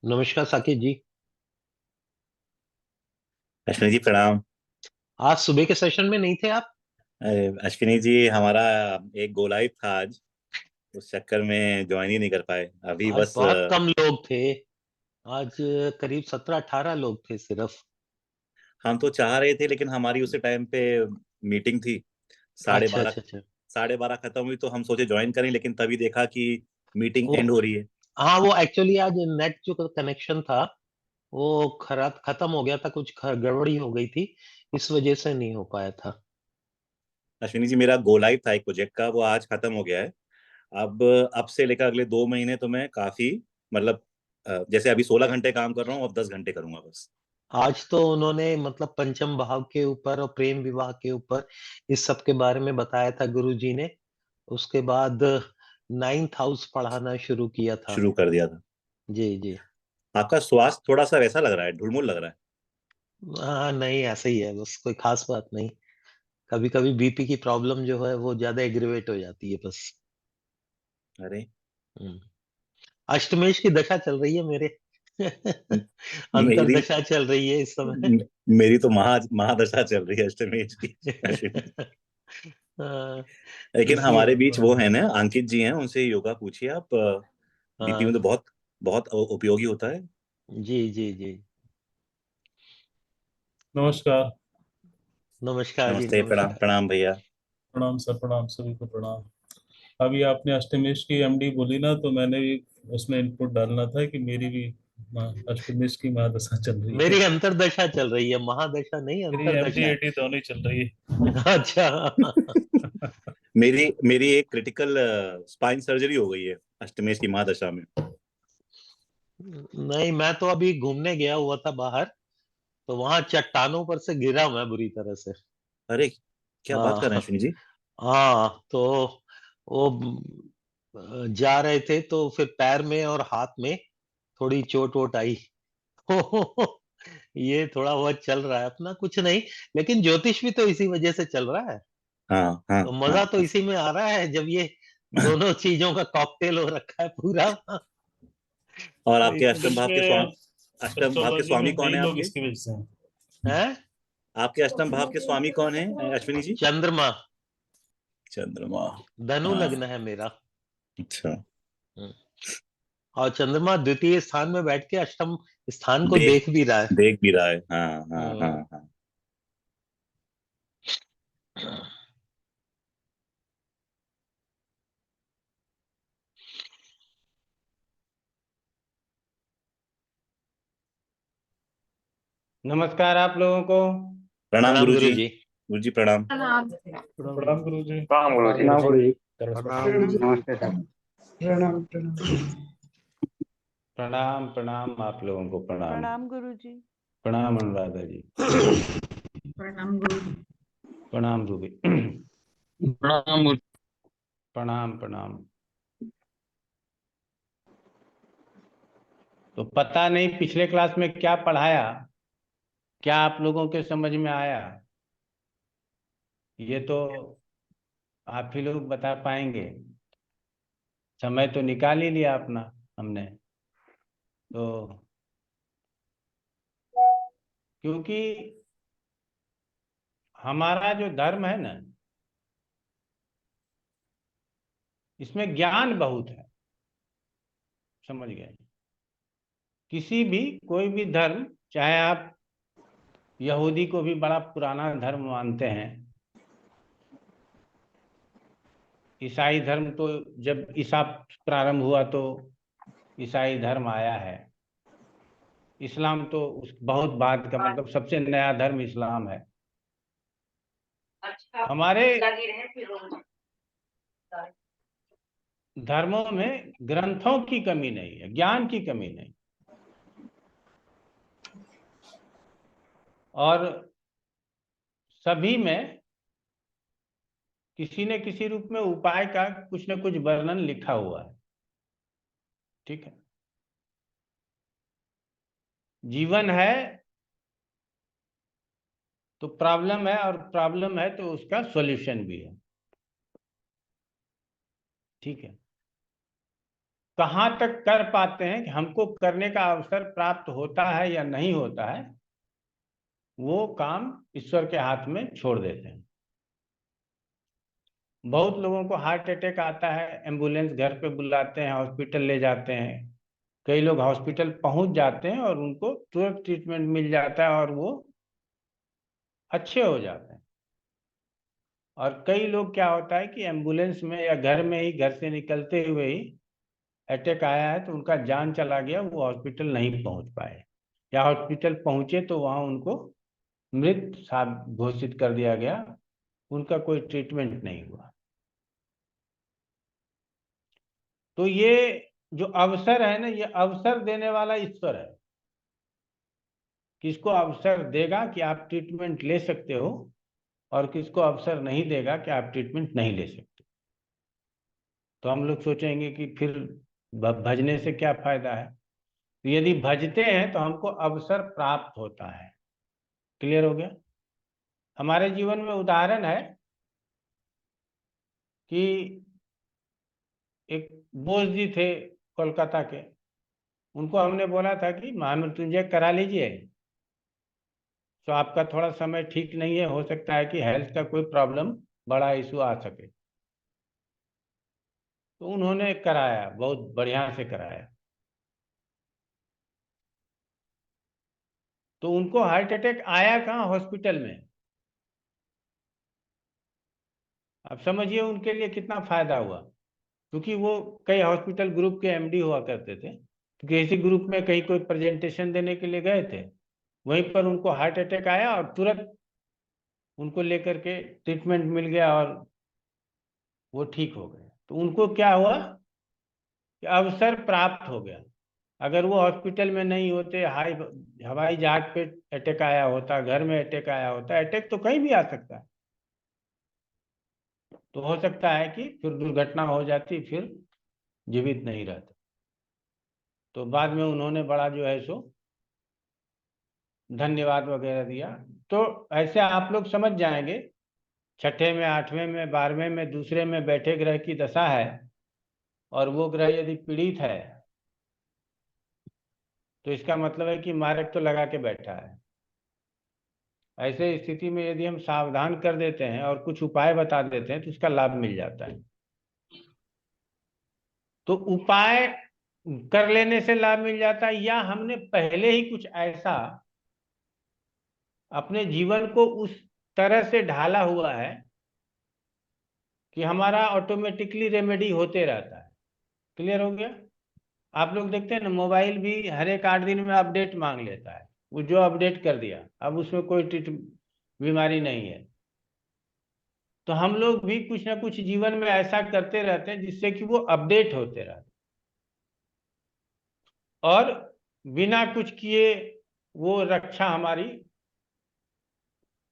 नमस्कार साकिब जी। अश्विनी जी प्रणाम। आज सुबह के सेशन में नहीं थे आप? अश्विनी जी हमारा एक गो लाइव था आज। उस चक्कर में ज्वाइन ही नहीं कर पाए अभी आज बस। बहुत कम लोग थे। आज करीब 17-18 लोग थे सिर्फ। हम तो चाह रहे थे लेकिन हमारी उसी टाइम पे मीटिंग थी। साढ़े अच्छा बारह अच्छा अच्छा। 12:30 खत्म हुई तो हम सोचे ज्वाइन करें, लेकिन तभी देखा कि मीटिंग वो एंड हो रही है। हाँ, वो एक्चुअली आज नेट जो कनेक्शन था वो खराब खत्म हो गया था, कुछ गड़बड़ी हो गई थी। इस वजह से नहीं हो पाया था। अश्विनी जी मेरा गो लाइव था एक प्रोजेक्ट का, वो आज खत्म हो गया है। अब अब से लेकर अगले 2 महीने तो मैं काफी मतलब जैसे अभी 16 घंटे काम कर रहा हूँ, अब 10 घंटे करूंगा बस। आज तो उन्होंने मतलब पंचम भाव के ऊपर और प्रेम विवाह के ऊपर इस सब के बारे में बताया था गुरु जी ने। उसके बाद नाइन्थ हाउस पढ़ाना शुरू किया था। शुरू कर दिया था। जी जी। आपका स्वास्थ्य थोड़ा सा वैसा लग रहा है, ढुलमुल लग रहा है। हाँ, नहीं ऐसा ही है, बस कोई खास बात नहीं। कभी-कभी बीपी की प्रॉब्लम जो है वो ज़्यादा एग्रीवेट हो जाती है बस। अरे। हुँ। अष्टमेश की दशा चल रही है मेरे। म- मेरी अंतर्दशा चल रही है इस समय। मेरी तो महादशा चल रही है अष्टमेश की। अश्विनी। हाँ, लेकिन इसलिए हमारे बीच थोड़ा। वो है ना, अंकित जी हैं, उनसे योगा पूछिए आप। बीपी में हाँ, तो बहुत बहुत उपयोगी होता है। जी, जी, जी। नमस्कार। नमस्कार जी, नमस्ते, प्रणाम नमस्कार। प्रणाम भैया। प्रणाम सर, प्रणाम सभी को प्रणाम। अभी आपने अष्टमेश की एमडी बोली ना, तो मैंने भी उसमें इनपुट डालना था कि मेरी भी अष्टमेश की महादशा चल रही है। मेरी अंतर्दशा चल रही है, महादशा नहीं, मेरी एमडी अंतर्दशा। एडी दोनों ही चल रही अच्छा। है। मेरी मेरी एक क्रिटिकल स्पाइन सर्जरी हो गई है अष्टमेश की महादशा में। नहीं, मैं तो अभी घूमने गया हुआ था बाहर, तो वहाँ चट्टानों पर से गिरा मैं बुरी तरह से। अरे, क्या बात कर रहे हैं हाँ, अश्विनी जी। हाँ, तो वो जा रहे थे तो फिर पैर में और हाथ में थोड़ी चोट-वोट आई। तो ये थोड़ा बहुत चल रहा है अपना, कुछ नहीं। लेकिन ज्योतिष भी तो इसी वजह से चल रहा है। हाँ हाँ तो हाँ मज़ा तो हाँ। इसी में आ रहा है जब ये दोनों चीज़ों का कॉकटेल हो रखा है पूरा। और तो आपके इसलिए इसमें अष्टम भाव के एस्ट्रोलॉजी में स्वामी कौन कई है लोग आपके? इसकी वजह से हैं। हैं? आपके अष्टम भाव के स्वामी कौन है अश्विनी जी? चंद्रमा। चंद्रमा। धनु हाँ। लग्न है मेरा। अच्छा। हुँ। और चंद्रमा द्वितीय स्थान में बैठ के अष्टम स्थान को देख देख भी रहा है। देख भी रहा है, हाँ हाँ हाँ हुँ। हाँ। नमस्कार आप लोगों को। प्रणाम प्रणाम गुरु जी। गुरुजी। गुरु जी प्रणाम। प्रणाम। प्रणाम गुरु जी। प्रणाम गुरु जी। प्रणाम गुरु जी। प्रणाम। नमस्ते सर। प्रणाम प्रणाम। प्रणाम प्रणाम आप लोगों को प्रणाम। प्रणाम गुरुजी। प्रणाम अनुराधा जी। प्रणाम गुरुजी। प्रणाम रूबी। प्रणाम गुरु। प्रणाम प्रणाम। तो पता नहीं पिछले क्लास में क्या पढ़ाया, क्या आप लोगों के समझ में आया, ये तो आप ही लोग बता पाएंगे। समय तो निकाल ही लिया अपना हमने तो, क्योंकि हमारा जो धर्म है ना, इसमें ज्ञान बहुत है। समझ गए? किसी भी कोई भी धर्म, चाहे आप यहूदी को भी बड़ा पुराना धर्म मानते हैं, ईसाई धर्म तो जब ईसा प्रारंभ हुआ तो ईसाई धर्म आया है। इस्लाम तो उस बहुत बाद का, मतलब सबसे नया धर्म इस्लाम है। हमारे धर्मों में ग्रंथों की कमी नहीं है, ज्ञान की कमी नहीं। और सभी में किसी न किसी रूप में उपाय का कुछ न कुछ वर्णन लिखा हुआ है। ठीक है? जीवन है तो प्रॉब्लम है, और प्रॉब्लम है तो उसका सॉल्यूशन भी है। ठीक है? कहाँ तक कर पाते हैं कि हमको करने का अवसर प्राप्त होता है या नहीं होता है, वो काम ईश्वर के हाथ में छोड़ देते हैं। बहुत लोगों को हार्ट अटैक आता है, एम्बुलेंस घर पे बुलाते हैं, हॉस्पिटल ले जाते हैं। कई लोग हॉस्पिटल पहुंच जाते हैं और उनको तुरंत ट्रीटमेंट मिल जाता है और वो अच्छे हो जाते हैं। और कई लोग क्या होता है कि एम्बुलेंस में या घर में ही, घर से निकलते हुए ही अटैक आया है तो उनका जान चला गया, वो हॉस्पिटल नहीं पहुंच पाए, या हॉस्पिटल पहुंचे तो वहां उनको मृत घोषित कर दिया गया, उनका कोई ट्रीटमेंट नहीं हुआ। तो ये जो अवसर है ना, ये अवसर देने वाला ईश्वर है। किसको अवसर देगा कि आप ट्रीटमेंट ले सकते हो, और किसको अवसर नहीं देगा कि आप ट्रीटमेंट नहीं ले सकते। तो हम लोग सोचेंगे कि फिर भजने से क्या फायदा है। तो यदि भजते हैं तो हमको अवसर प्राप्त होता है। क्लियर हो गया। हमारे जीवन में उदाहरण है कि एक बोस जी थे कोलकाता के, उनको हमने बोला था कि महामृत्युंजय करा लीजिए, तो आपका थोड़ा समय ठीक नहीं है, हो सकता है कि हेल्थ का कोई प्रॉब्लम, बड़ा इशू आ सके। तो उन्होंने कराया, बहुत बढ़िया से कराया। तो उनको हार्ट अटैक आया कहाँ, हॉस्पिटल में। अब समझिए उनके लिए कितना फायदा हुआ, क्योंकि वो कई हॉस्पिटल ग्रुप के एमडी हुआ करते थे। तो किसी ग्रुप में कहीं कोई प्रेजेंटेशन देने के लिए गए थे, वहीं पर उनको हार्ट अटैक आया और तुरंत उनको लेकर के ट्रीटमेंट मिल गया और वो ठीक हो गए। तो उनको क्या हुआ कि अवसर प्राप्त हो गया। अगर वो हॉस्पिटल में नहीं होते, हवाई जहाज पे अटैक आया होता, घर में अटैक आया होता, अटैक तो कहीं भी आ सकता है, तो हो सकता है कि फिर दुर्घटना हो जाती, फिर जीवित नहीं रहते। तो बाद में उन्होंने बड़ा जो है सो धन्यवाद वगैरह दिया। तो ऐसे आप लोग समझ जाएंगे, छठे में, आठवें में, 12वें में, दूसरे में बैठे ग्रह की दशा है और वो ग्रह यदि पीड़ित है, तो इसका मतलब है कि मार्ग तो लगा के बैठा है। ऐसे स्थिति में यदि हम सावधान कर देते हैं और कुछ उपाय बता देते हैं तो इसका लाभ मिल जाता है। तो उपाय कर लेने से लाभ मिल जाता है, या हमने पहले ही कुछ ऐसा अपने जीवन को उस तरह से ढाला हुआ है कि हमारा ऑटोमेटिकली रेमेडी होते रहता है। क्लियर हो गया। आप लोग देखते हैं ना, मोबाइल भी हर एक 8 दिन में अपडेट मांग लेता है, वो जो अपडेट कर दिया, अब उसमें कोई बीमारी नहीं है। तो हम लोग भी कुछ ना कुछ जीवन में ऐसा करते रहते हैं जिससे कि वो अपडेट होते रहते, और बिना कुछ किए वो रक्षा हमारी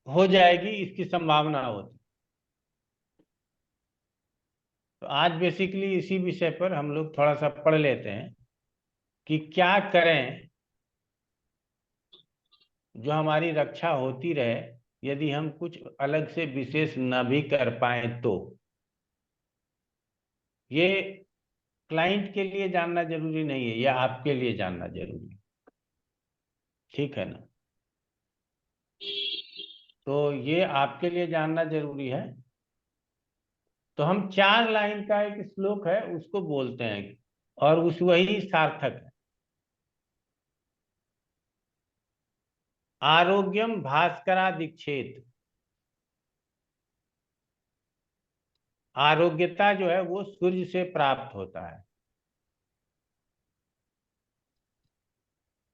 हो जाएगी, इसकी संभावना होती। तो आज बेसिकली इसी विषय पर हम लोग थोड़ा सा पढ़ लेते हैं कि क्या करें जो हमारी रक्षा होती रहे, यदि हम कुछ अलग से विशेष न भी कर पाए तो। ये क्लाइंट के लिए जानना जरूरी नहीं है, ये आपके लिए जानना जरूरी है। ठीक है ना। तो ये आपके लिए जानना जरूरी है। तो हम 4 लाइन का एक श्लोक है उसको बोलते हैं, और उस वही सार्थक है। आरोग्यम भास्करा दीक्षेत। आरोग्यता जो है वो सूर्य से प्राप्त होता है।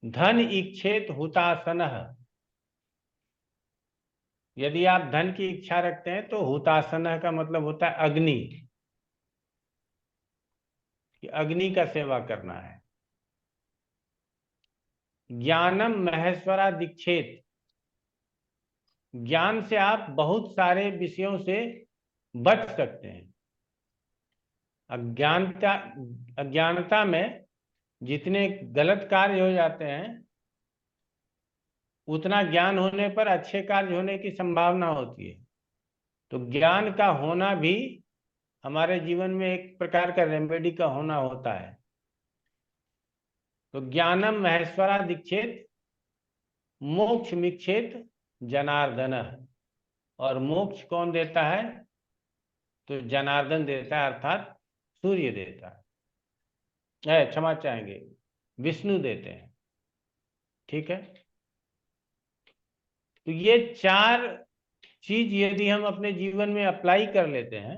धन इच्छेत हुतासनः। यदि आप धन की इच्छा रखते हैं तो हुतासनः का मतलब होता है अग्नि, कि अग्नि का सेवा करना है। ज्ञानम महेश्वरा दीक्षेत। ज्ञान से आप बहुत सारे विषयों से बच सकते हैं। अज्ञानता अज्ञानता में जितने गलत कार्य हो जाते हैं, उतना ज्ञान होने पर अच्छे कार्य होने की संभावना होती है। तो ज्ञान का होना भी हमारे जीवन में एक प्रकार का रेमेडी का होना होता है। तो ज्ञानम महेश्वरा दीक्षित मोक्ष मिक्षेत जनार्दन, और मोक्ष कौन देता है? तो जनार्दन देता है, अर्थात सूर्य देता है, क्षमा चाहेंगे, विष्णु देते हैं। ठीक है, तो ये 4 चीज यदि हम अपने जीवन में अप्लाई कर लेते हैं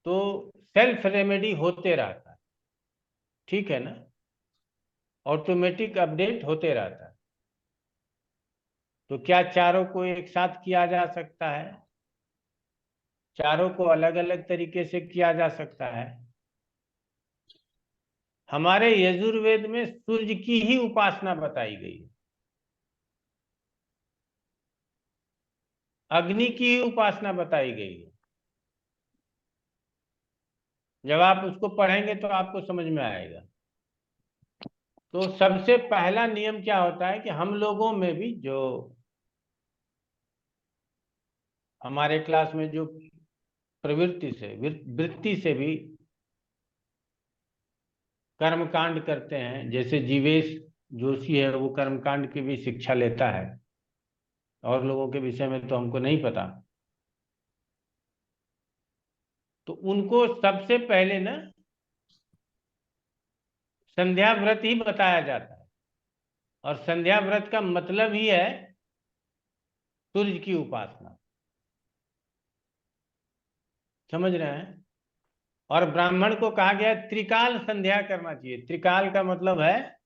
तो सेल्फ रेमेडी होते रहता है। ठीक है ना, ऑटोमेटिक अपडेट होते रहता है। तो क्या चारों को एक साथ किया जा सकता है? चारों को अलग अलग तरीके से किया जा सकता है। हमारे यजुर्वेद में सूर्य की ही उपासना बताई गई है, अग्नि की ही उपासना बताई गई है। जब आप उसको पढ़ेंगे तो आपको समझ में आएगा। तो सबसे पहला नियम क्या होता है कि हम लोगों में भी, जो हमारे क्लास में जो प्रवृत्ति से वृत्ति से भी कर्मकांड करते हैं, जैसे जीवेश जोशी है, वो कर्मकांड की भी शिक्षा लेता है। और लोगों के विषय में तो हमको नहीं पता। तो उनको सबसे पहले ना संध्या व्रत ही बताया जाता है, और संध्या व्रत का मतलब ही है सूर्य की उपासना। समझ रहे हैं? और ब्राह्मण को कहा गया त्रिकाल संध्या करना चाहिए। त्रिकाल का मतलब है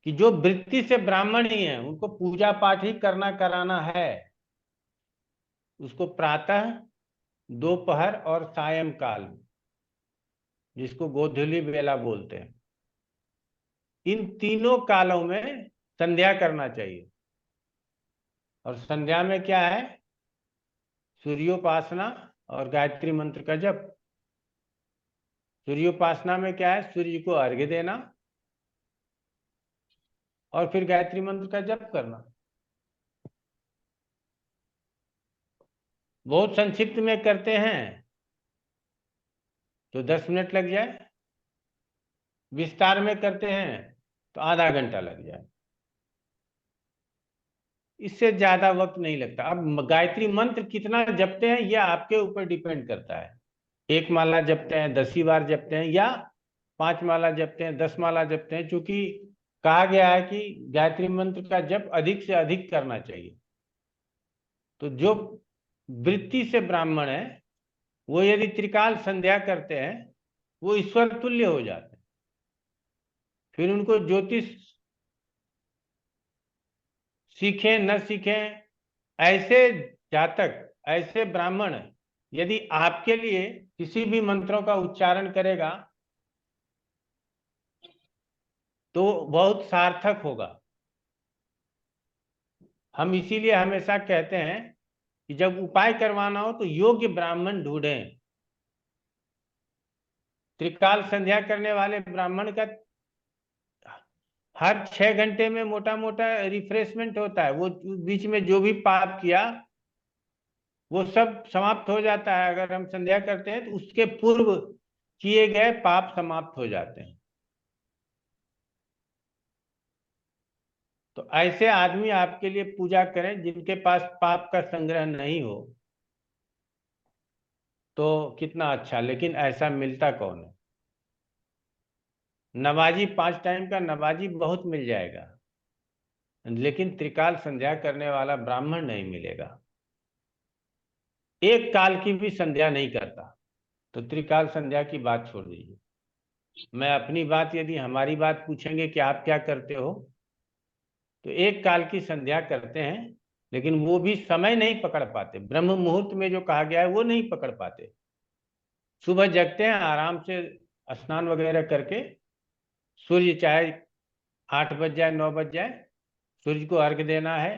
कि जो वृत्ति से ब्राह्मण ही है उनको पूजा पाठ ही करना कराना है। उसको प्रातः, दोपहर और सायंकाल, जिसको गोधूली बेला बोलते हैं, इन तीनों कालों में संध्या करना चाहिए। और संध्या में क्या है? सूर्योपासना और गायत्री मंत्र का जप। सूर्योपासना में क्या है? सूर्य को अर्घ्य देना और फिर गायत्री मंत्र का जप करना। बहुत संक्षिप्त में करते हैं तो 10 मिनट लग जाए, विस्तार में करते हैं तो आधा घंटा लग जाए, इससे ज्यादा वक्त नहीं लगता। अब गायत्री मंत्र कितना जपते हैं यह आपके ऊपर डिपेंड करता है। 1 माला जपते हैं, 10 बार जपते हैं, या 5 माला जपते हैं, 10 माला जपते हैं, क्योंकि कहा गया है कि गायत्री मंत्र का जप अधिक से अधिक करना चाहिए। तो जो वृत्ति से ब्राह्मण है वो यदि त्रिकाल संध्या करते हैं वो ईश्वर तुल्य हो जाते हैं। फिर उनको ज्योतिष सीखें न सीखें, ऐसे जातक, ऐसे ब्राह्मण यदि आपके लिए किसी भी मंत्रों का उच्चारण करेगा तो बहुत सार्थक होगा। हम इसीलिए हमेशा कहते हैं कि जब उपाय करवाना हो तो योग्य ब्राह्मण ढूंढें। त्रिकाल संध्या करने वाले ब्राह्मण का हर 6 घंटे में मोटा मोटा रिफ्रेशमेंट होता है। वो बीच में जो भी पाप किया वो सब समाप्त हो जाता है। अगर हम संध्या करते हैं तो उसके पूर्व किए गए पाप समाप्त हो जाते हैं। तो ऐसे आदमी आपके लिए पूजा करें जिनके पास पाप का संग्रह नहीं हो तो कितना अच्छा। लेकिन ऐसा मिलता कौन है? नमाजी, 5 टाइम का नमाजी बहुत मिल जाएगा, लेकिन त्रिकाल संध्या करने वाला ब्राह्मण नहीं मिलेगा। एक काल की भी संध्या नहीं करता तो त्रिकाल संध्या की बात छोड़ दीजिए। मैं अपनी बात, यदि हमारी बात पूछेंगे कि आप क्या करते हो, तो एक काल की संध्या करते हैं, लेकिन वो भी समय नहीं पकड़ पाते। ब्रह्म मुहूर्त में जो कहा गया है वो नहीं पकड़ पाते। सुबह जगते हैं, आराम से स्नान वगैरह करके, सूर्य चाहे 8 बज जाए 9 बज जाए, सूर्य को अर्घ्य देना है।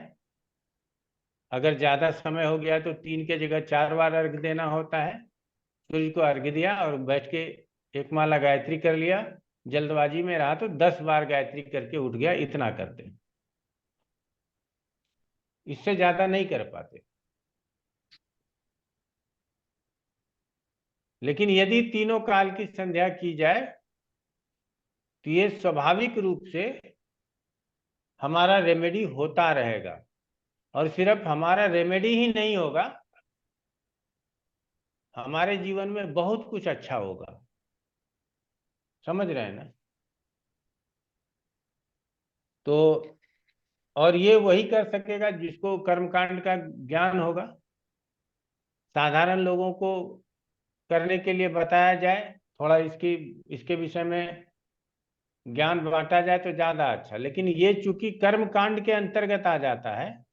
अगर ज्यादा समय हो गया तो 3 के जगह 4 बार अर्घ्य देना होता है। सूर्य को अर्घ्य दिया और बैठ के 1 माला गायत्री कर लिया। जल्दबाजी में रहा तो 10 बार गायत्री करके उठ गया, इतना करते हैं, इससे ज्यादा नहीं कर पाते। लेकिन यदि तीनों काल की संध्या की जाए तो ये स्वाभाविक रूप से हमारा रेमेडी होता रहेगा। और सिर्फ हमारा रेमेडी ही नहीं होगा, हमारे जीवन में बहुत कुछ अच्छा होगा। समझ रहे हैं ना? तो और ये वही कर सकेगा जिसको कर्मकांड का ज्ञान होगा। साधारण लोगों को करने के लिए बताया जाए, थोड़ा इसके विषय में ज्ञान बांटा जाए तो ज्यादा अच्छा। लेकिन ये चूंकि कर्मकांड के अंतर्गत आ जाता है,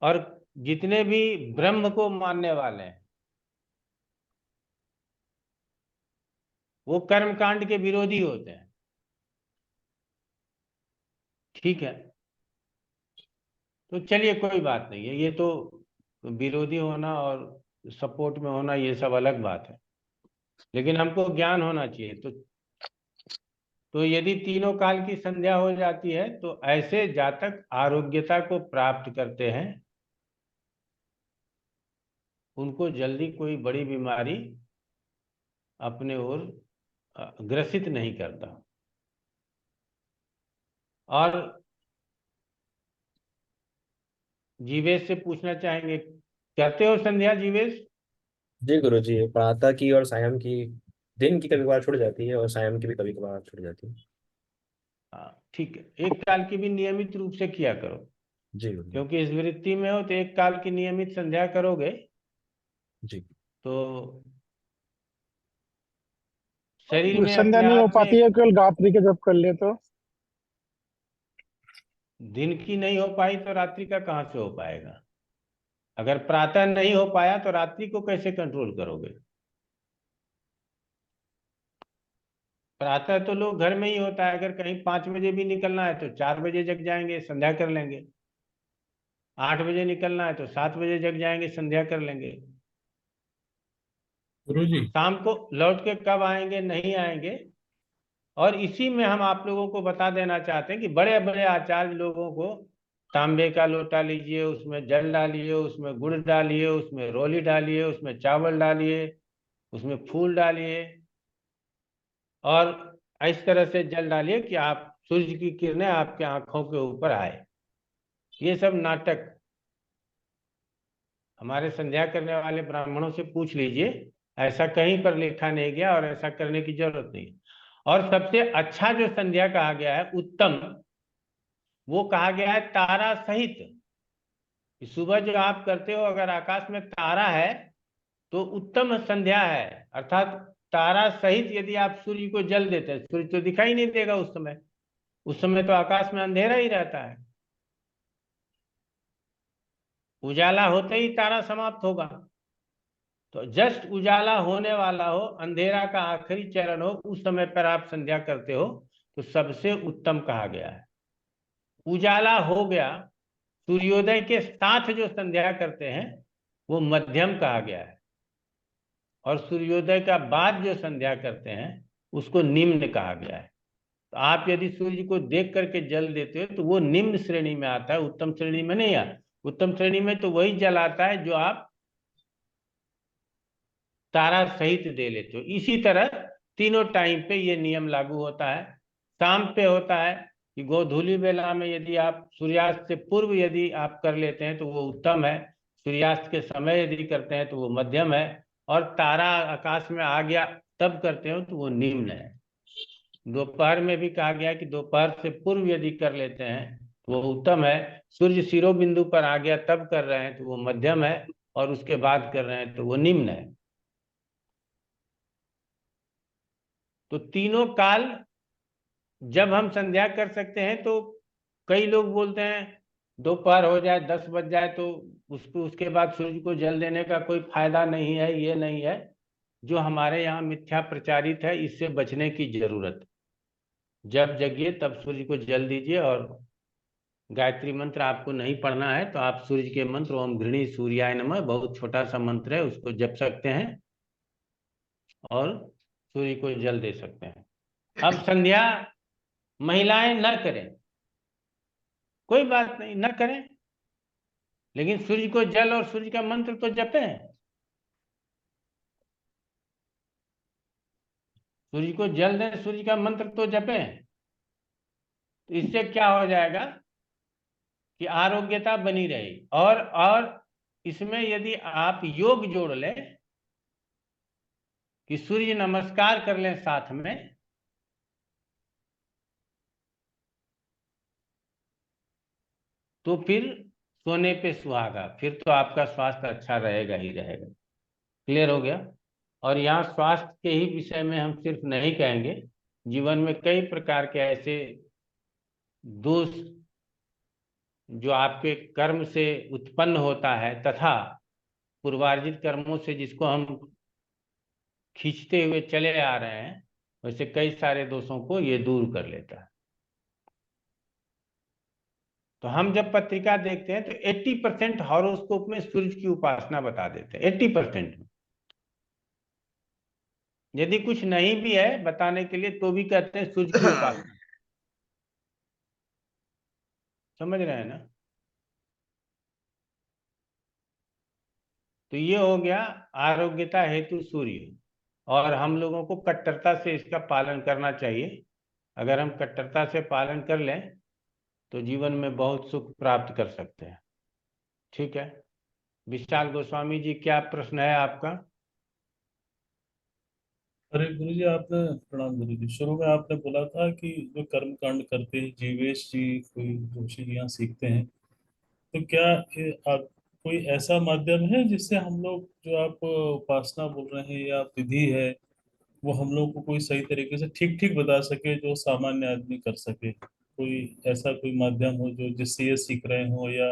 और जितने भी ब्रह्म को मानने वाले हैं वो कर्मकांड के विरोधी होते हैं। ठीक है, तो चलिए कोई बात नहीं है। ये तो विरोधी होना और सपोर्ट में होना ये सब अलग बात है, लेकिन हमको ज्ञान होना चाहिए। तो यदि तीनों काल की संध्या हो जाती है तो ऐसे जातक आरोग्यता को प्राप्त करते हैं, उनको जल्दी कोई बड़ी बीमारी अपने ओर ग्रसित नहीं करता। और जीवेश से पूछना चाहेंगे, करते हो संध्या जीवेश? जी गुरु जी, प्रातः की और सायं की, दिन की कभी कभार छूट जाती है और सायं की भी कभी कभार छूट जाती है। हाँ ठीक है, एक काल की भी नियमित रूप से किया करो, जी गुरु जी। क्योंकि इस वृत्ति में हो तो एक काल की नियमित संध्या करोगे जी। तो शरीर में संध्या अपने नहीं हो आप पाती में। है, केवल रात्रि के जब कर ले तो। दिन की नहीं हो पाई तो रात्रि का कहाँ से हो पाएगा? अगर प्रातः नहीं हो पाया तो रात्रि को कैसे कंट्रोल करोगे? प्रातः तो लोग घर में ही होता है, अगर कहीं 5 बजे भी निकलना है तो 4 बजे जग जाएंगे, संध्या कर लेंगे। 8 बजे निकलना है तो 7 बजे जग जाएंगे, संध्या कर लेंगे। गुरु जी, शाम को लौट के कब आएंगे नहीं आएंगे। और इसी में हम आप लोगों को बता देना चाहते हैं कि बड़े बड़े आचार्य लोगों को तांबे का लोटा लीजिए, उसमें जल डालिए, उसमें गुड़ डालिए, उसमें रोली डालिए, उसमें चावल डालिए, उसमें फूल डालिए, और इस तरह से जल डालिए कि आप सूर्य की किरणें आपके आंखों के ऊपर आए। ये सब नाटक। हमारे संध्या करने वाले ब्राह्मणों से पूछ लीजिए, ऐसा कहीं पर लिखा नहीं गया और ऐसा करने की जरूरत नहीं। और सबसे अच्छा जो संध्या कहा गया है, उत्तम, वो कहा गया है तारा सहित। सुबह जो आप करते हो, अगर आकाश में तारा है तो उत्तम संध्या है। अर्थात तारा सहित यदि आप सूर्य को जल देते हैं, सूर्य तो दिखाई नहीं देगा उस समय तो आकाश में अंधेरा ही रहता है। उजाला होते ही तारा समाप्त होगा। तो जस्ट उजाला होने वाला हो, अंधेरा का आखिरी चरण हो, उस समय पर आप संध्या करते हो तो सबसे उत्तम कहा गया है। उजाला हो गया, सूर्योदय के साथ जो संध्या करते हैं वो मध्यम कहा गया है, और सूर्योदय का बाद जो संध्या करते हैं उसको निम्न कहा गया है। तो आप यदि सूर्य को देख करके जल देते हो तो वो निम्न श्रेणी में आता है, उत्तम श्रेणी में नहीं आता। उत्तम श्रेणी में तो वही जल आता है जो आप तारा सहित दे लेते हो। इसी तरह तीनों टाइम पे ये नियम लागू होता है। शाम पे होता है कि गोधूली बेला में यदि आप सूर्यास्त से पूर्व यदि आप कर लेते हैं तो वो उत्तम है, सूर्यास्त के समय यदि करते हैं तो वो मध्यम है, और तारा आकाश में आ गया तब करते हो तो वो निम्न है। दोपहर में भी कहा गया कि दोपहर से पूर्व यदि कर लेते हैं तो वो उत्तम है, सूर्य शिरोबिंदु पर आ गया तब कर रहे हैं तो वो मध्यम है, और उसके बाद कर रहे हैं तो वो निम्न है। तो तीनों काल जब हम संध्या कर सकते हैं, तो कई लोग बोलते हैं दोपहर हो जाए 10 बज जाए तो उसके बाद सूर्य को जल देने का कोई फायदा नहीं है। ये नहीं है, जो हमारे यहाँ मिथ्या प्रचारित है, इससे बचने की जरूरत। जब जगिए तब सूर्य को जल दीजिए। और गायत्री मंत्र आपको नहीं पढ़ना है तो आप सूर्य के मंत्र ओम घृणी सूर्याय नमः, बहुत छोटा सा मंत्र है, उसको जप सकते हैं और सूर्य को जल दे सकते हैं। अब संध्या महिलाएं न करें, कोई बात नहीं, न करें, लेकिन सूर्य को जल और सूर्य का मंत्र तो जपें। सूर्य को जल दें, सूर्य का मंत्र तो जपें। तो इससे क्या हो जाएगा कि आरोग्यता बनी रहेगी। और इसमें यदि आप योग जोड़ लें कि सूर्य नमस्कार कर लें साथ में, तो फिर सोने पे सुहागा, फिर तो आपका स्वास्थ्य अच्छा रहेगा ही रहेगा। क्लियर हो गया। और यहाँ स्वास्थ्य के ही विषय में हम सिर्फ नहीं कहेंगे, जीवन में कई प्रकार के ऐसे दोष जो आपके कर्म से उत्पन्न होता है तथा पूर्वार्जित कर्मों से जिसको हम खींचते हुए चले आ रहे हैं, वैसे कई सारे दोषों को ये दूर कर लेता है। तो हम जब पत्रिका देखते हैं तो 80% हॉरोस्कोप में सूर्य की उपासना बता देते हैं, 80% में। यदि कुछ नहीं भी है बताने के लिए तो भी कहते हैं सूर्य की उपासना। समझ रहे हैं ना। तो ये हो गया आरोग्यता हेतु सूर्य। और हम लोगों को कट्टरता से इसका पालन करना चाहिए। अगर हम कट्टरता से पालन कर लें तो जीवन में बहुत सुख प्राप्त कर सकते हैं। ठीक है। विशाल गोस्वामी जी, क्या प्रश्न है आपका? अरे गुरु जी, आपने, प्रणाम गुरु जी, शुरू में आपने बोला था कि जो कर्म कांड करते हैं जीवेश जी कोई जोशी जी यहाँ सीखते हैं, तो क्या आप कोई ऐसा माध्यम है जिससे हम लोग जो आप उपासना बोल रहे हैं या विधि है वो हम लोग को कोई सही तरीके से ठीक ठीक बता सके जो सामान्य आदमी कर सके? कोई ऐसा कोई माध्यम हो जो जिससे ये सीख रहे हो, या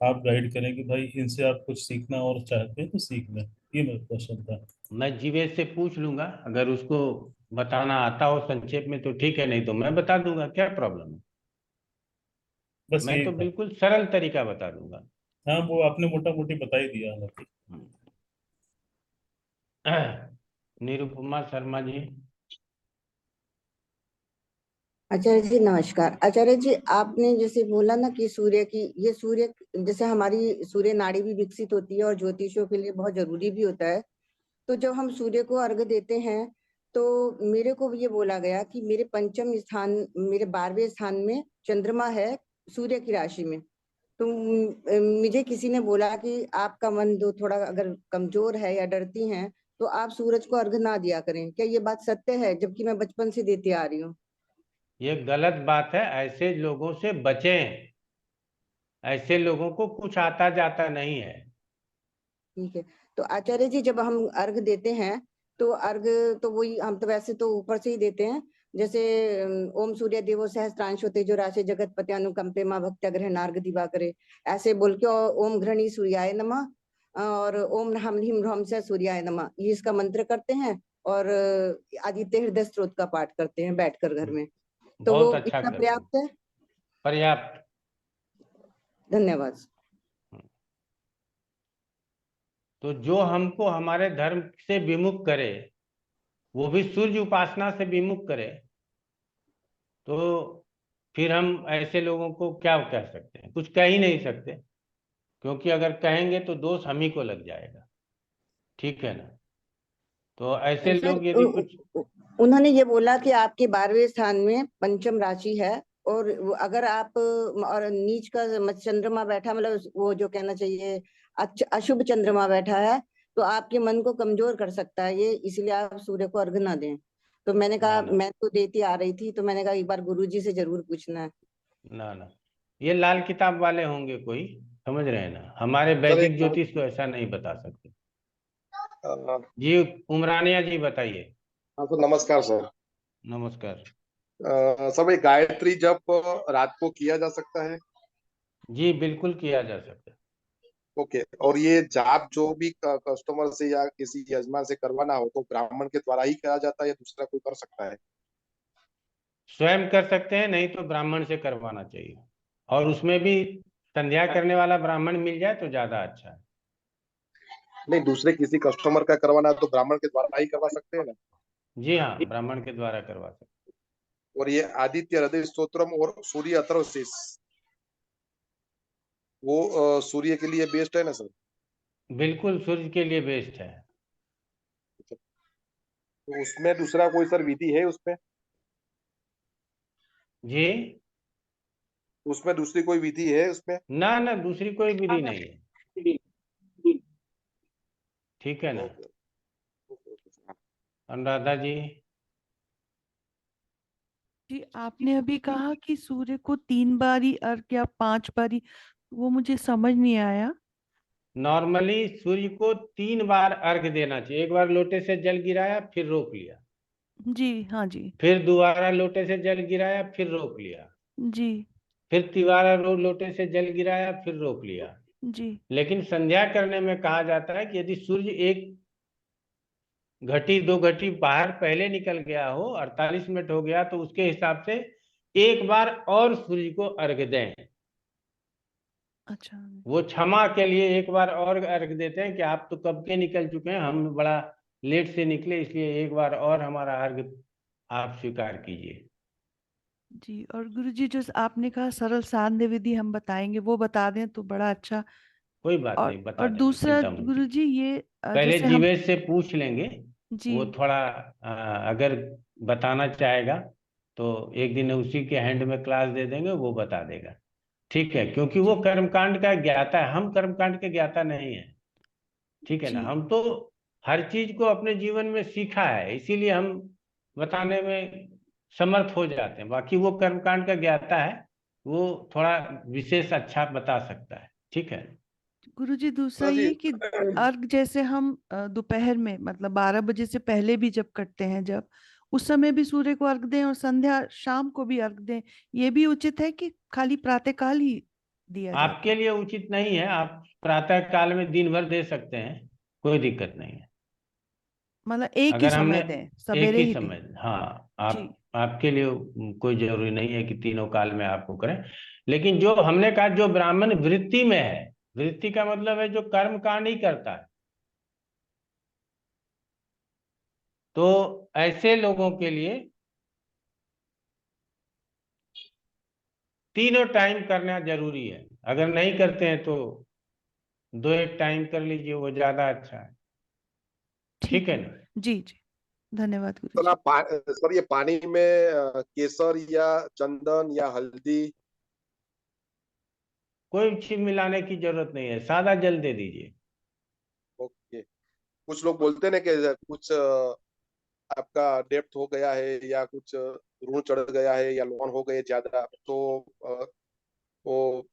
आप गाइड करें कि भाई इनसे आप कुछ सीखना और चाहते हैं तो सीख लें? ये मेरा प्रश्न था। मैं जीवेश से पूछ लूंगा, अगर उसको बताना आता हो संक्षेप में तो ठीक है, नहीं तो मैं बता दूंगा, क्या प्रॉब्लम है। बस मैं यही तो था। बिल्कुल सरल तरीका बता दूंगा। हाँ, वो आपने मोटा मोटी बता ही दिया हालांकि। निरुपमा शर्मा जी। आचार्य जी नमस्कार। आचार्य जी, आपने जैसे बोला ना कि सूर्य की, ये सूर्य जैसे हमारी सूर्य नाड़ी भी विकसित होती है और ज्योतिषियों के लिए बहुत जरूरी भी होता है। तो जब हम सूर्य को अर्घ्य देते हैं तो मेरे को ये बोला गया कि मेरे पंचम स्थान, मेरे 12वें स्थान में चंद्रमा है सूर्य की राशि में। तो मुझे किसी ने बोला कि आपका मन जो थोड़ा अगर कमजोर है या डरती हैं तो आप सूरज को अर्घ्य ना दिया करें। क्या ये बात सत्य है, जबकि मैं बचपन से देती आ रही हूँ? ये गलत बात है, ऐसे लोगों से बचें। ऐसे लोगों को कुछ आता जाता नहीं है। ठीक है। तो आचार्य जी, जब हम अर्घ देते हैं तो अर्घ तो वही, हम तो वैसे तो ऊपर से ही देते हैं, जैसे ओम सूर्य देवो सहस्त्रांशो तेजो राशि जगत पति अनुकंपे मां भक्त्या ग्रहणार्घ दिवा करे, ऐसे बोल के, और ओम घृणी सूर्याय नमः और ओम हम ह्रीम ह्रौम से सूर्याय नमः, ये इसका मंत्र करते हैं। और आदित्य हृदय स्त्रोत का पाठ करते हैं बैठकर घर में। तो वो बहुत अच्छा इतना करते हैं, पर्याप्त है? पर्याप्त। धन्यवाद। तो जो हमको हमारे धर्म से विमुख करे, वो भी सूर्य उपासना से विमुख करे, तो फिर हम ऐसे लोगों को क्या कह सकते हैं? कुछ कह ही नहीं सकते, क्योंकि अगर कहेंगे तो दोष हम ही को लग जाएगा। ठीक है ना। तो ऐसे सर, लोग यदि कुछ, उन्होंने ये बोला कि आपके 12वें स्थान में पंचम राशि है, और अगर आप और नीच का चंद्रमा बैठा, मतलब वो जो कहना चाहिए अशुभ चंद्रमा बैठा है, तो आपके मन को कमजोर कर सकता है ये, इसलिए आप सूर्य को अर्घ ना दें। तो मैंने ना कहा, ना मैं तो देती आ रही थी, तो मैंने कहा एक बार गुरुजी से जरूर पूछना है। ना ना, ये लाल किताब वाले होंगे कोई, समझ रहे हैं ना। हमारे सर वैदिक एक बात, ज्योतिष तो ऐसा नहीं बता सकते। हाँ जी, उमरानिया जी बताइए। तो नमस्कार सर। नमस्कार। सर, ये गायत्री जप रात को किया जा सकता है? जी बिल्कुल किया जा सकता है। ओके। और ये जाप जो भी कस्टमर से या किसी यजमान से करवाना हो तो ब्राह्मण के द्वारा ही किया जाता है या दूसरा कोई कर सकता है? स्वयं कर सकते हैं, नहीं तो ब्राह्मण से करवाना चाहिए। और उसमें भी संध्या करने वाला ब्राह्मण मिल जाए तो ज्यादा अच्छा है। नहीं, दूसरे किसी कस्टमर का करवाना है तो ब्राह्मण के द्वारा ही करवा सकते हैं ना? जी हाँ, ब्राह्मण के द्वारा करवा सकते और ये आदित्य हृदय स्तोत्रम और सूर्य अथर्व शीर्ष, वो सूर्य के लिए बेस्ट है ना सर? हैं। बिल्कुल सूर्य के लिए बेस्ट है। तो उसमें दूसरा कोई सर विधि है उसमें? जी उसमें दूसरी कोई विधि है उसमें? ना ना, दूसरी कोई विधि नहीं है। ठीक है ना okay okay okay sir. Anuradha ji? जी आपने अभी कहा कि सूर्य को 3 बारी अर्घ या 5 बारी, वो मुझे समझ नहीं आया। नॉर्मली सूर्य को 3 बार अर्घ देना चाहिए। एक बार लोटे से जल गिराया, फिर रोक लिया, जी हाँ जी। फिर दोबारा लोटे से जल गिराया, फिर रोक लिया, जी फिर तिबारा लोटे से जल गिराया, फिर रोक लिया। जी। लेकिन संध्या करने में कहा जाता है कि यदि सूर्य 1 घटी 2 घटी बाहर पहले निकल गया हो, 48 मिनट हो गया, तो उसके हिसाब से एक बार और सूर्य को अर्घ दें। अच्छा। वो क्षमा के लिए एक बार और अर्घ देते हैं कि आप तो कब के निकल चुके हैं, हम बड़ा लेट से निकले, इसलिए एक बार और हमारा अर्घ आप स्वीकार कीजिए। जी और गुरुजी जो आपने कहा सरल साध्य विधि हम बताएंगे, वो बता दें तो बड़ा अच्छा। कोई बात और नहीं, बता और देंगे, दूसरा चिंता मत कीजिए। गुरुजी ये पहले जैसे हम जीवेश से पूछ लेंगे, जी वो थोड़ा अगर बताना चाहेगा तो एक दिन उसी के हैंड में क्लास दे देंगे, वो बता देगा। ठीक है, क्योंकि वो जी कर्मकांड का ज्ञाता है, हम कर्मकांड के ज्ञाता नहीं है। ठीक है ना, जी हम तो हर चीज को अपने जीवन में सीखा है, इसीलिए हम बताने में समर्थ हो जाते हैं। बाकी वो कर्मकांड का ज्ञाता है, वो थोड़ा विशेष अच्छा बता सकता है। ठीक है। गुरुजी दूसरा सर जी ये कि अर्घ जैसे हम दोपहर में मतलब 12 बजे से पहले भी जब करते हैं, जब उस समय भी सूर्य को अर्घ दें और संध्या शाम को भी अर्घ दें, ये भी उचित है कि खाली प्रातःकाल ही दिया जाता आपके है? लिए उचित नहीं है, आप प्रातः काल में दिन भर दे सकते हैं, कोई दिक्कत नहीं है। मतलब एक ही अगर हमने समय दें, एक सवेरे ही ही दें? समय, हाँ, जी आपके लिए कोई जरूरी नहीं है कि तीनों काल में आपको करें। लेकिन जो हमने कहा, जो ब्राह्मण वृत्ति में है, वृत्ति का मतलब है जो कर्म कांड ही करता है, तो ऐसे लोगों के लिए तीनों टाइम करना जरूरी है। अगर नहीं करते हैं तो 2 एक टाइम कर लीजिए, वो ज्यादा अच्छा है। ठीक ठीक है है। ना? जी जी धन्यवाद सर गुरुजी। सर ये पानी में केसर या चंदन या हल्दी? कोई चीज मिलाने की जरूरत नहीं है, सादा जल दे दीजिए। ओके। कुछ लोग बोलते हैं ना कि कुछ आपका डेप्थ हो गया है या कुछ ऋण चढ़ गया है या लोन हो गए ज्यादा, तो वो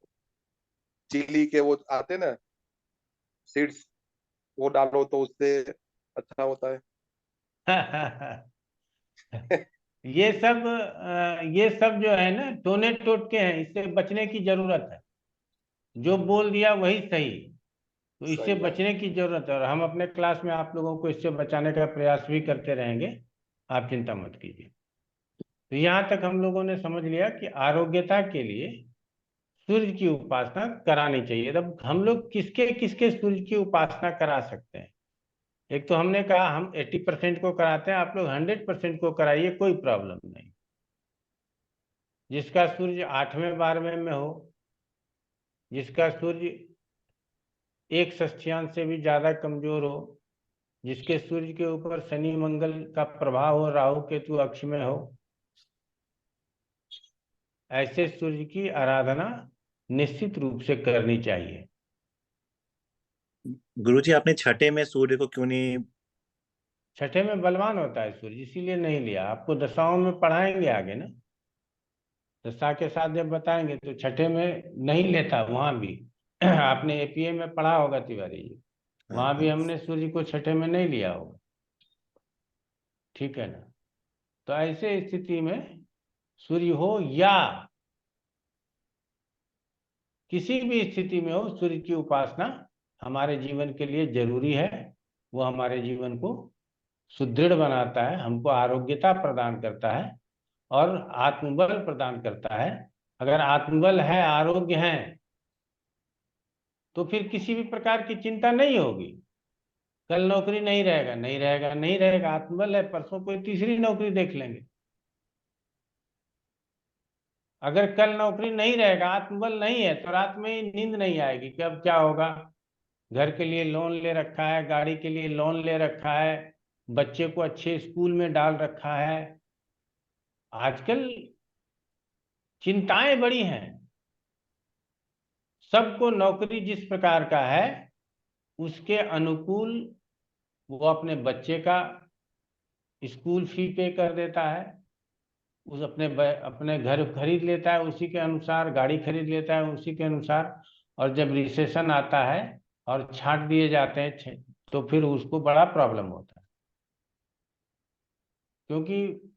चिली के वो आते ना सीड्स, वो डालो तो उससे अच्छा होता है। ये सब जो है ना, टोने टोटके हैं, इससे बचने की जरूरत है। जो बोल दिया वही सही, तो इससे सही बात। बचने की जरूरत है, और हम अपने क्लास में आप लोगों को इससे बचाने का प्रयास भी करते रहेंगे। आप चिंता मत कीजिए। तो यहाँ तक हम लोगों ने समझ लिया कि आरोग्यता के लिए सूर्य की उपासना करानी चाहिए। तब हम लोग किसके किसके सूर्य की उपासना करा सकते हैं? एक तो हमने कहा हम 80% को कराते हैं, आप लोग 100% को कराइए, कोई प्रॉब्लम नहीं। जिसका सूर्य 8वें 12वें में हो, जिसका सूर्य 1 षष्ठ्यांश से भी ज्यादा कमजोर हो, जिसके सूर्य के ऊपर शनि मंगल का प्रभाव हो, राहु केतु अक्ष में हो, ऐसे सूर्य की आराधना निश्चित रूप से करनी चाहिए। गुरुजी आपने छठे में सूर्य को क्यों नहीं? छठे में बलवान होता है सूर्य, इसीलिए नहीं लिया। आपको दशाओं में पढ़ाएंगे आगे ना, दशा के साथ जब बताएंगे, तो छठे में नहीं लेता वहां भी। आपने एपीए में पढ़ा होगा तिवारी जी, हाँ वहां भी हाँ। हमने सूर्य को छठे में नहीं लिया होगा। ठीक है ना? तो ऐसे स्थिति में सूर्य हो या किसी भी स्थिति में हो, सूर्य की उपासना हमारे जीवन के लिए जरूरी है। वो हमारे जीवन को सुदृढ़ बनाता है, हमको आरोग्यता प्रदान करता है और आत्मबल प्रदान करता है। अगर आत्मबल है, आरोग्य है, तो फिर किसी भी प्रकार की चिंता नहीं होगी। कल नौकरी नहीं रहेगा, नहीं रहेगा, नहीं रहेगा, आत्मबल है, परसों कोई तीसरी नौकरी देख लेंगे। अगर कल नौकरी नहीं रहेगा, आत्मबल नहीं है, तो रात में नींद नहीं आएगी कि अब क्या होगा। घर के लिए लोन ले रखा है, गाड़ी के लिए लोन ले रखा है, बच्चे को अच्छे स्कूल में डाल रखा है। आजकल चिंताएं बड़ी हैं, सबको नौकरी जिस प्रकार का है उसके अनुकूल वो अपने बच्चे का स्कूल फी पे कर देता है, उस अपने घर खरीद लेता है उसी के अनुसार, गाड़ी खरीद लेता है उसी के अनुसार, और जब रिसेशन आता है और छांट दिए जाते हैं तो फिर उसको बड़ा प्रॉब्लम होता है, क्योंकि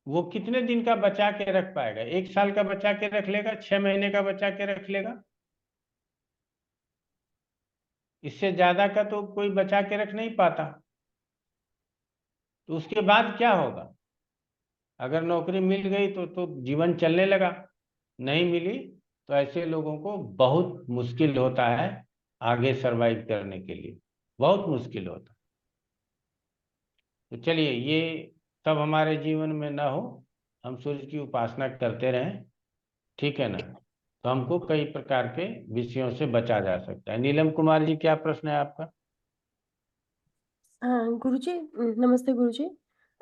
वो कितने दिन का बचा के रख पाएगा? 1 साल का बचा के रख लेगा, 6 महीने का बचा के रख लेगा, इससे ज्यादा का तो कोई बचा के रख नहीं पाता। तो उसके बाद क्या होगा? अगर नौकरी मिल गई तो जीवन चलने लगा, नहीं मिली तो ऐसे लोगों को बहुत मुश्किल होता है आगे सरवाइव करने के लिए, बहुत मुश्किल होता है। तो चलिए ये सब हमारे जीवन में ना हो, हम सूर्य की उपासना करते रहें, ठीक है ना? तो हमको कई प्रकार के विषयों से बचा जा सकता है। नीलम कुमार जी, क्या प्रश्न है आपका? हाँ गुरुजी, नमस्ते गुरुजी।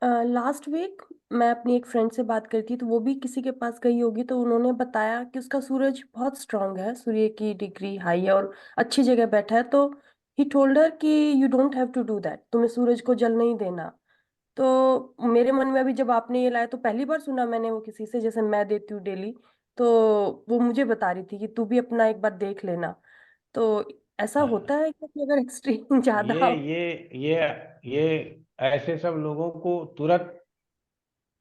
लास्ट वीक मैं अपनी एक फ्रेंड से बात करती तो वो भी किसी के पास गई होगी, तो उन्होंने बताया कि उसका सूरज बहुत स्ट्रांग है, सूर्य की डिग्री हाई है और अच्छी जगह बैठा है। तो ही टोल्ड हर कि you don't have to do that, तुम्हें सूरज को जल नहीं देना। तो मेरे मन में अभी जब आपने ये लाया तो पहली बार सुना मैंने वो किसी से, जैसे मैं देती हूँ डेली, तो वो मुझे बता रही थी कि तू भी अपना एक बार देख लेना। तो ऐसा होता है कि अगर एक्सट्रीम ज्यादा ये ऐसे सब लोगों को तुरंत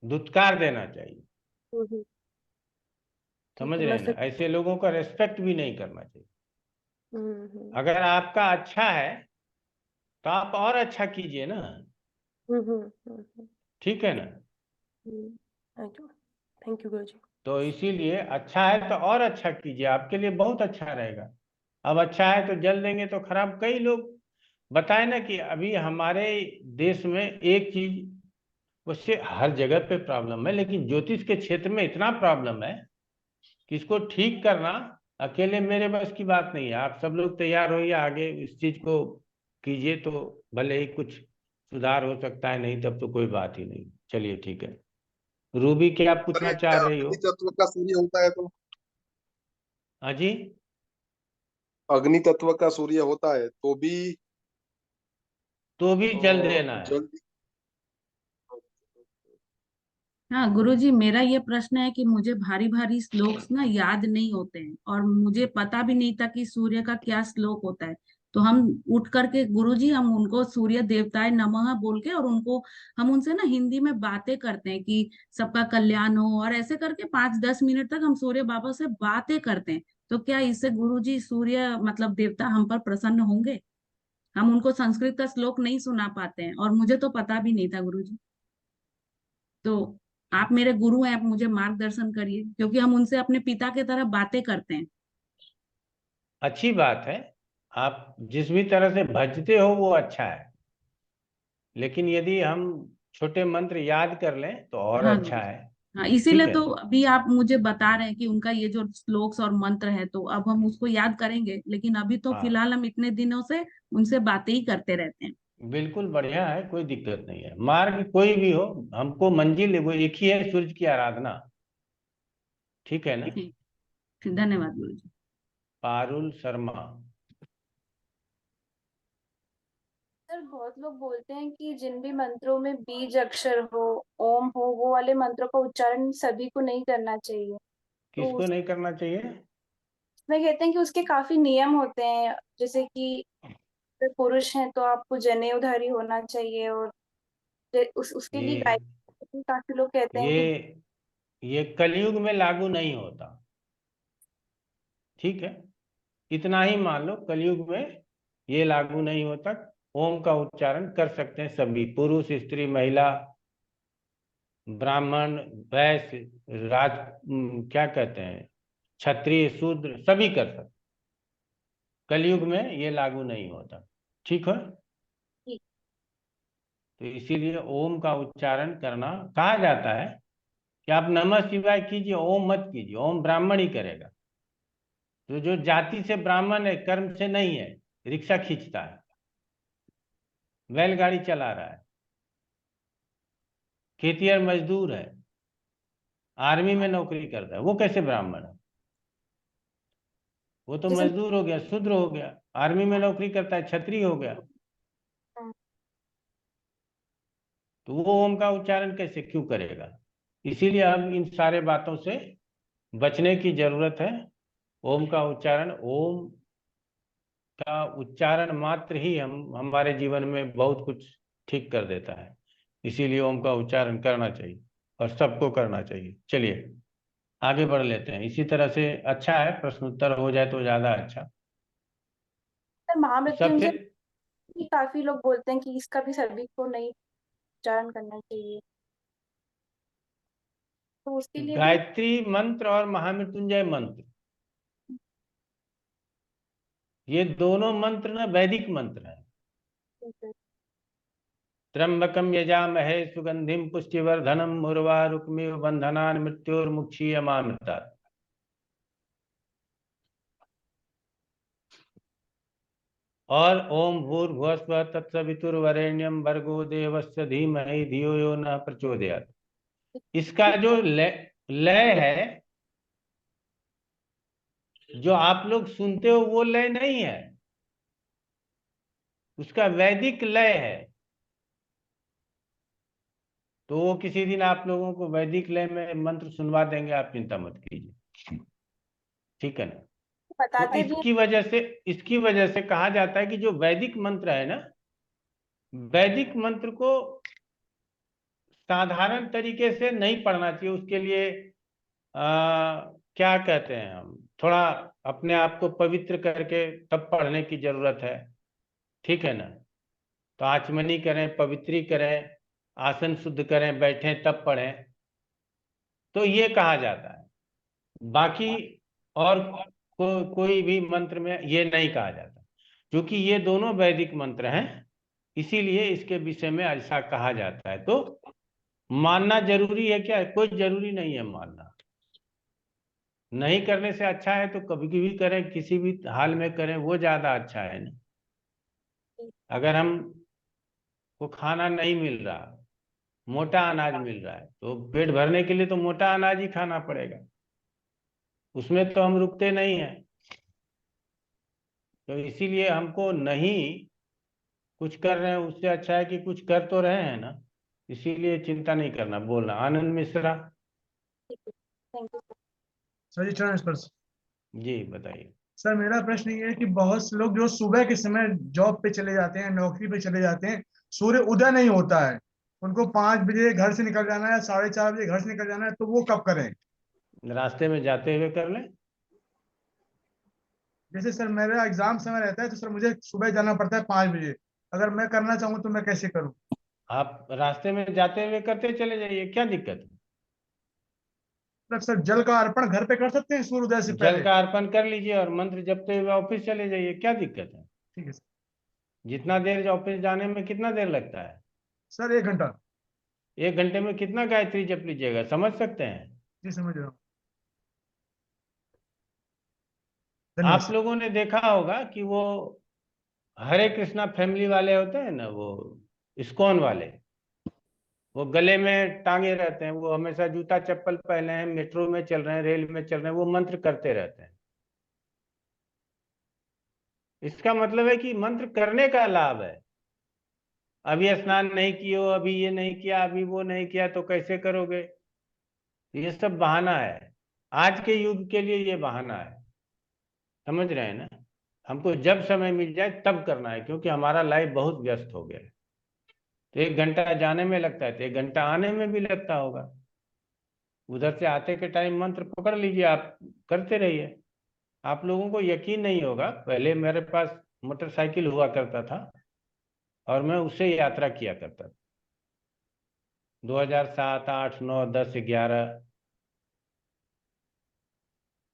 धुतकार देना चाहिए, हम्म, ठीक समझ है, रहे मैं हैं ना? उसे ऐसे लोगों का रेस्पेक्ट भी नहीं करना चाहिए। हम्म अगर आपका अच्छा है तो आप और अच्छा कीजिए ना, ठीक है ना? थैंक यू गुरुजी। तो इसीलिए अच्छा है तो और अच्छा कीजिए, आपके लिए बहुत अच्छा रहेगा। अब अच्छा है तो जल देंगे तो खराब। कई लोग बताए ना कि अभी हमारे देश में एक चीज, उससे हर जगह पे प्रॉब्लम है, लेकिन ज्योतिष के क्षेत्र में इतना प्रॉब्लम है कि इसको ठीक करना अकेले मेरे बस की बात नहीं है। आप सब लोग तैयार होइए, आगे इस चीज को कीजिए तो भले ही कुछ सुधार हो सकता है, नहीं तब तो कोई बात ही नहीं। चलिए ठीक है। रूबी, क्या आप पूछना अरे चाह क्या रही हो? अग्नि तत्व का सूर्य होता है तो? हाँ जी। अग्नि तत्व का सूर्य होता है तो भी जल देना है। जल्दी। हाँ गुरुजी, मेरा ये प्रश्न है कि मुझे भारी भारी श्लोक्स ना याद नहीं होते हैं, और मुझे पता भी नहीं था कि सूर्य का क्या श्लोक होता है। तो हम उठ करके गुरुजी, हम उनको सूर्य देवताय नमः बोल के, और उनको हम उनसे ना हिंदी में बातें करते हैं कि सबका कल्याण हो, और ऐसे करके 5-10 मिनट तक हम सूर्य बाबा से बातें करते हैं। तो क्या इससे गुरुजी सूर्य मतलब देवता हम पर प्रसन्न होंगे? हम उनको संस्कृत का श्लोक नहीं सुना पाते हैं, और मुझे तो पता भी नहीं था गुरुजी। तो आप मेरे गुरु हैं, आप मुझे मार्गदर्शन करिए, क्योंकि हम उनसे अपने पिता की तरह बातें करते हैं। अच्छी बात है, आप जिस भी तरह से भजते हो वो अच्छा है, लेकिन यदि हम छोटे मंत्र याद कर लें तो और हाँ अच्छा गुरुजी। है। हाँ, ठीक इसीलिए है। तो अभी आप मुझे बता रहे हैं कि उनका ये जो श्लोक्स और मंत्र है, तो अब हम उसको याद करेंगे, लेकिन अभी तो हाँ, फिलहाल हम इतने दिनों से उनसे बातें ही करते रहते हैं। बिल्कुल बढ़िया है, कोई दिक्कत नहीं है। मार्ग कोई भी हो, हमको मंजिल वो एक ही है, सूर्य की आराधना। ठीक है ना? ठीक, धन्यवाद गुरुजी। पारुल शर्मा। सर बहुत लोग बोलते हैं कि जिन भी मंत्रों में बीज अक्षर हो, ओम हो, वो वाले मंत्रों का उच्चारण सभी को नहीं करना चाहिए। तो किसको नहीं करना चाहिए? उसमें कहते हैं कि उसके काफी नियम होते हैं, जैसे कि अगर पुरुष हैं तो आपको जनेऊधारी होना चाहिए, और उसके लिए ये गाय, काफी लोग कहते हैं ये कि ये कलयुग में लागू नहीं होता, ठीक है? इतना ही मान लो, कलयुग में ये लागू नहीं होता। ओम का उच्चारण कर सकते हैं सभी, पुरुष, स्त्री, महिला, ब्राह्मण, वैश्य, क्या कहते हैं, क्षत्रिय, शूद्र, सभी कर सकते। कलयुग में ये लागू नहीं होता, ठीक है? ठीक। तो इसीलिए ओम का उच्चारण करना कहा जाता है कि आप नमः शिवाय कीजिए, ओम मत कीजिए, ओम ब्राह्मण ही करेगा। तो जो जाति से ब्राह्मण है, कर्म से नहीं है, रिक्शा खींचता है, बैलगाड़ी चला रहा है, खेतिहर मजदूर है, आर्मी में नौकरी करता है, वो कैसे ब्राह्मण है? वो तो जैसे मजदूर हो गया, शूद्र हो गया। आर्मी में नौकरी करता है, क्षत्रिय हो गया। तो वो ओम का उच्चारण कैसे क्यों करेगा? इसीलिए हम इन सारे बातों से बचने की जरूरत है। ओम का उच्चारण, ओम का उच्चारण मात्र ही हमारे जीवन में बहुत कुछ ठीक कर देता है। इसीलिए ओम का उच्चारण करना चाहिए और सबको करना चाहिए। चलिए आगे बढ़ लेते हैं। इसी तरह से अच्छा है, प्रश्न उत्तर हो जाए तो ज्यादा अच्छा। सर महामृत्युंजय सबसे भी काफी लोग बोलते हैं कि इसका भी सभी को नहीं उच्चारण करना चाहिए, तो उसके लिए भी गायत्री मंत्र और महामृत्युंजय मंत्र, ये दोनों मंत्र ना वैदिक मंत्र है। त्र्यंबकम यजामहे सुगंधिम पुष्टिवर्धनम उर्वारुकमिव बंधनान् मृत्योर्मुक्षीयमामृतात्। और ओम भूर्भुवस्वः तत्सवितुर्वरेण्यम भर्गो देवस्य धीमहि धियो यो न प्रचोदयात्। इसका जो लय है, जो आप लोग सुनते हो वो लय नहीं है, उसका वैदिक लय है। तो वो किसी दिन आप लोगों को वैदिक लय में मंत्र सुनवा देंगे, आप चिंता मत कीजिए, ठीक है ना? तो बताते भी इसकी वजह से कहा जाता है कि जो वैदिक मंत्र है ना, वैदिक मंत्र को साधारण तरीके से नहीं पढ़ना चाहिए। उसके लिए क्या कहते हैं, हम थोड़ा अपने आप को पवित्र करके तब पढ़ने की जरूरत है, ठीक है ना? तो आचमनी करें, पवित्री करें, आसन शुद्ध करें, बैठें तब पढ़ें, तो ये कहा जाता है। बाकी और कोई भी मंत्र में ये नहीं कहा जाता, क्योंकि ये दोनों वैदिक मंत्र हैं, इसीलिए इसके विषय में ऐसा कहा जाता है। तो मानना जरूरी है क्या? कोई जरूरी नहीं है मानना। नहीं करने से अच्छा है तो कभी भी करें, किसी भी हाल में करें, वो ज्यादा अच्छा है ना। अगर हम को खाना नहीं मिल रहा, मोटा अनाज मिल रहा है, तो पेट भरने के लिए तो मोटा अनाज ही खाना पड़ेगा, उसमें तो हम रुकते नहीं हैं। तो इसीलिए हमको नहीं कुछ कर रहे हैं, उससे अच्छा है कि कुछ कर तो रहे हैं ना, इसीलिए चिंता नहीं करना। बोलना Anand Mishra. Thank you sir ji transfer. जी बताइए। सर मेरा प्रश्न ये है कि बहुत से लोग जो सुबह के समय जॉब पे चले जाते हैं, नौकरी पे चले जाते हैं, सूर्य उदय नहीं होता है, उनको 5 बजे घर से निकल जाना है, 4:30 बजे घर से निकल जाना है, तो वो कब करें? रास्ते में जाते हुए कर लें। जैसे सर मेरा एग्जाम समय रहता है तो सर मुझे सुबह जाना पड़ता है 5 बजे, अगर मैं करना चाहूँ तो मैं कैसे करूँ? आप रास्ते में जाते हुए करते चले जाइए, क्या दिक्कत है? मतलब सर जल का अर्पण घर पे कर सकते हैं सूर्योदय से जल पहले? का अर्पण कर लीजिए और मंत्र जपते हुए ऑफिस चले जाइए, क्या दिक्कत है? ठीक है सर। जितना देर ऑफिस जाने में कितना देर लगता है? सर 1 घंटा। 1 घंटे में कितना गायत्री जप लीजिएगा, समझ सकते हैं? जी समझ रहा हूँ। आप धन्यवाद। लोगों ने देखा होगा कि वो हरे कृष्णा फैमिली वाले होते हैं ना, वो इस्कॉन वाले, वो गले में टांगे रहते हैं, वो हमेशा जूता चप्पल पहने हैं, मेट्रो में चल रहे हैं, रेल में चल रहे हैं, वो मंत्र करते रहते हैं। इसका मतलब है कि मंत्र करने का लाभ है। अभी स्नान नहीं किए हो, अभी ये नहीं किया, अभी वो नहीं किया, तो कैसे करोगे? ये सब बहाना है, आज के युग के लिए ये बहाना है, समझ रहे हैं ना? हमको जब समय मिल जाए तब करना है, क्योंकि हमारा लाइफ बहुत व्यस्त हो गया है। तो 1 घंटा जाने में लगता है तो 1 घंटा आने में भी लगता होगा। उधर से आते के टाइम मंत्र पकड़ लीजिए, आप करते रहिए। आप लोगों को यकीन नहीं होगा, पहले मेरे पास मोटरसाइकिल हुआ करता था और मैं उससे यात्रा किया करता था, 2007, 8, 9, 10, 11।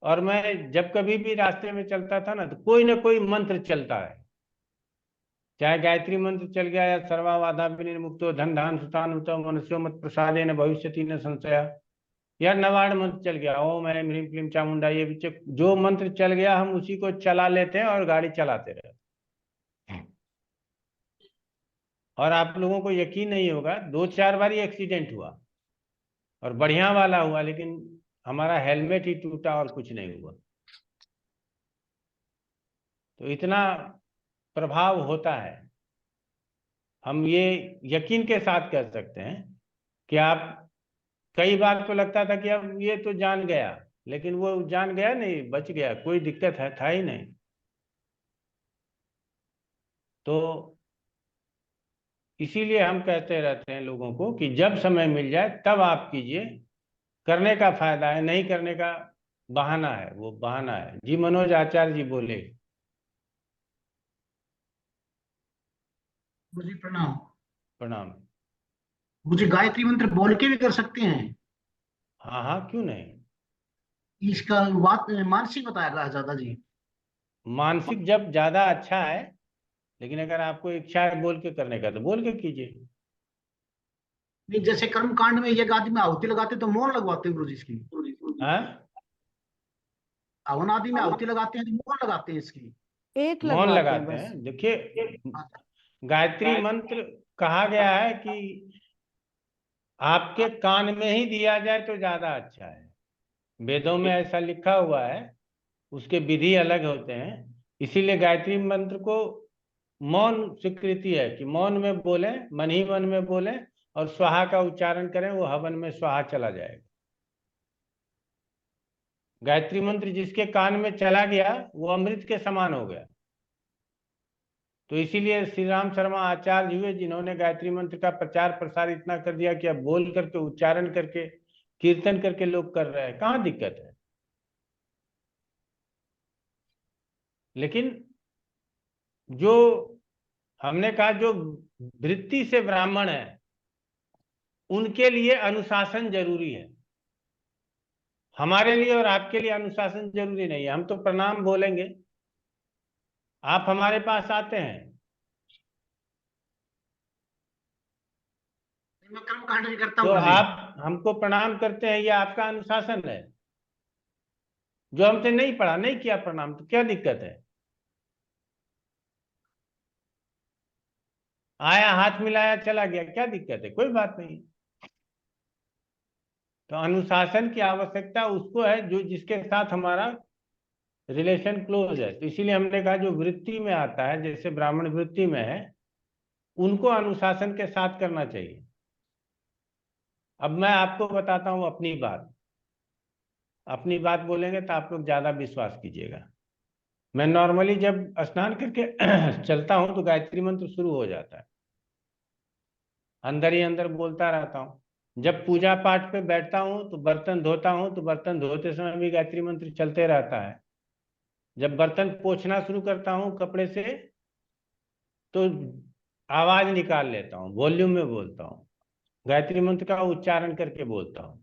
और मैं जब कभी भी रास्ते में चलता था ना, तो कोई ना कोई मंत्र चलता है, चाहे गायत्री मंत्र चल गया, या सर्वाबाधा विनिर्मुक्तो धन धान सुतानुतो मनुष्यो मत प्रसादे न भविष्यति न संशय, या नवाड़ मंत्र चल गया, ओम ऐं ह्रीं क्लीं चामुंडा, ये जो मंत्र चल गया हम उसी को चला लेते हैं और गाड़ी चलाते रहते हैं। और आप लोगों को यकीन नहीं होगा, 2-4 बार ही एक्सीडेंट हुआ और बढ़िया वाला हुआ, लेकिन हमारा हेलमेट ही टूटा और कुछ नहीं हुआ। तो इतना प्रभाव होता है। हम ये यकीन के साथ कह सकते हैं कि आप, कई बार तो लगता था कि अब ये तो जान गया, लेकिन वो जान गया नहीं, बच गया, कोई दिक्कत था ही नहीं। तो इसीलिए हम कहते रहते हैं लोगों को कि जब समय मिल जाए तब आप कीजिए, करने का फायदा है, नहीं करने का बहाना है, वो बहाना है। जी मनोज आचार्य जी बोले। गुरुजी प्रणाम। प्रणाम। मुझे गायत्री मंत्र बोल के भी कर सकते हैं? हाँ हाँ, क्यों नहीं। इसका बात मानसिक बताया ज्यादा जी। मानसिक जब ज्यादा अच्छा है, लेकिन अगर आपको इच्छा है बोल के करने का तो बोल के कीजिए। नहीं, जैसे कर्म कांड में एक आदमी आहुति लगाते तो मौन लगवाते हैं गुरुजी इसकी। हाँ, हवन आदि में आहुति लगाते हैं तो मौन लगाते हैं इसकी। एक मौन लगवाते हैं लगाते बस। हैं। देखिए, गायत्री मंत्र कहा गया है कि आपके कान में ही दिया जाए तो ज्यादा अच्छा है। वेदों में ऐसा लिखा हुआ है, उसके विधि अलग होते हैं। इसीलिए गायत्री मंत्र को मौन स्वीकृति है कि मौन में बोले, मन ही मन में बोले और स्वाहा का उच्चारण करें, वो हवन में स्वाहा चला जाएगा। गायत्री मंत्र जिसके कान में चला गया वो अमृत के समान हो गया। तो इसीलिए श्री राम शर्मा आचार्य हुए जिन्होंने गायत्री मंत्र का प्रचार प्रसार इतना कर दिया कि अब बोल करके, उच्चारण करके, कीर्तन करके लोग कर रहे हैं, कहाँ दिक्कत है। लेकिन जो हमने कहा, जो वृत्ति से ब्राह्मण है उनके लिए अनुशासन जरूरी है। हमारे लिए और आपके लिए अनुशासन जरूरी नहीं है। हम तो प्रणाम बोलेंगे, आप हमारे पास आते हैं, मैं कर्म कांड नहीं करता तो गुरुजी। आप हमको प्रणाम करते हैं, ये आपका अनुशासन है। जो हमसे नहीं पढ़ा, नहीं किया प्रणाम, तो क्या दिक्कत है। आया, हाथ मिलाया, चला गया, क्या दिक्कत है, कोई बात नहीं। तो अनुशासन की आवश्यकता उसको है जो, जिसके साथ हमारा रिलेशन क्लोज है। तो इसीलिए हमने कहा जो वृत्ति में आता है, जैसे ब्राह्मण वृत्ति में है, उनको अनुशासन के साथ करना चाहिए। अब मैं आपको बताता हूं अपनी बात। अपनी बात बोलेंगे तो आप लोग ज्यादा विश्वास कीजिएगा। मैं नॉर्मली जब स्नान करके चलता हूं तो गायत्री मंत्र शुरू हो जाता है, अंदर ही अंदर बोलता रहता हूं। जब पूजा पाठ पे बैठता हूं तो बर्तन धोता हूं तो बर्तन धोते समय भी गायत्री मंत्र चलते रहता है। जब बर्तन पोंछना शुरू करता हूं कपड़े से तो आवाज निकाल लेता हूं, वॉल्यूम में बोलता हूं, गायत्री मंत्र का उच्चारण करके बोलता हूं।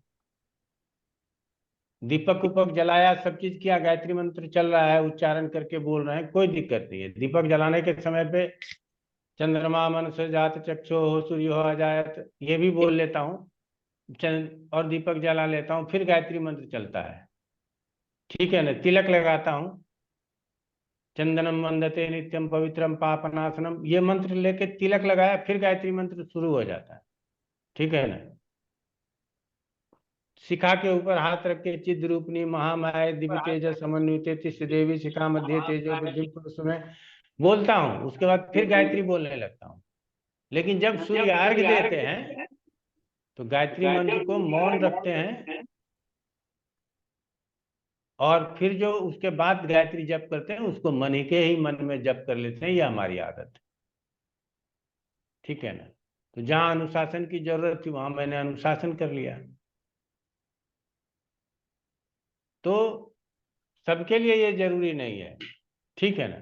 दीपक उपक जलाया, सब चीज किया, गायत्री मंत्र चल रहा है, उच्चारण करके बोल रहे हैं, कोई दिक्कत नहीं है। दीपक जलाने के समय पे चंद्रमा मन से जात चक्षो हो सूर्य हो अजायत, ये भी बोल लेता हूँ और दीपक जला लेता हूँ, फिर गायत्री मंत्र चलता है। ठीक है ना। तिलक लगाता हूँ, चंदनम वंदते नित्यम पवित्रम पापनाशनम, ये मंत्र लेके तिलक लगाया, फिर गायत्री मंत्र शुरू हो जाता है। ठीक है ना। शिखा के ऊपर हाथ रख के चिद रूपनी महामाया दिव्य तेजस समन्विते तिष्ठ देवी शिखा मध्य तेजो बुद्धि पुरुष में बोलता हूँ। उसके बाद फिर गायत्री बोलने लगता हूँ। लेकिन जब सूर्य अर्घ्य देते हैं तो गायत्री मंत्र को मौन रखते हैं और फिर जो उसके बाद गायत्री जप करते हैं उसको मन ही के ही मन में जप कर लेते हैं। ये हमारी आदत है। ठीक है ना। तो जहां अनुशासन की जरूरत थी वहां मैंने अनुशासन कर लिया। तो सबके लिए ये जरूरी नहीं है। ठीक है ना।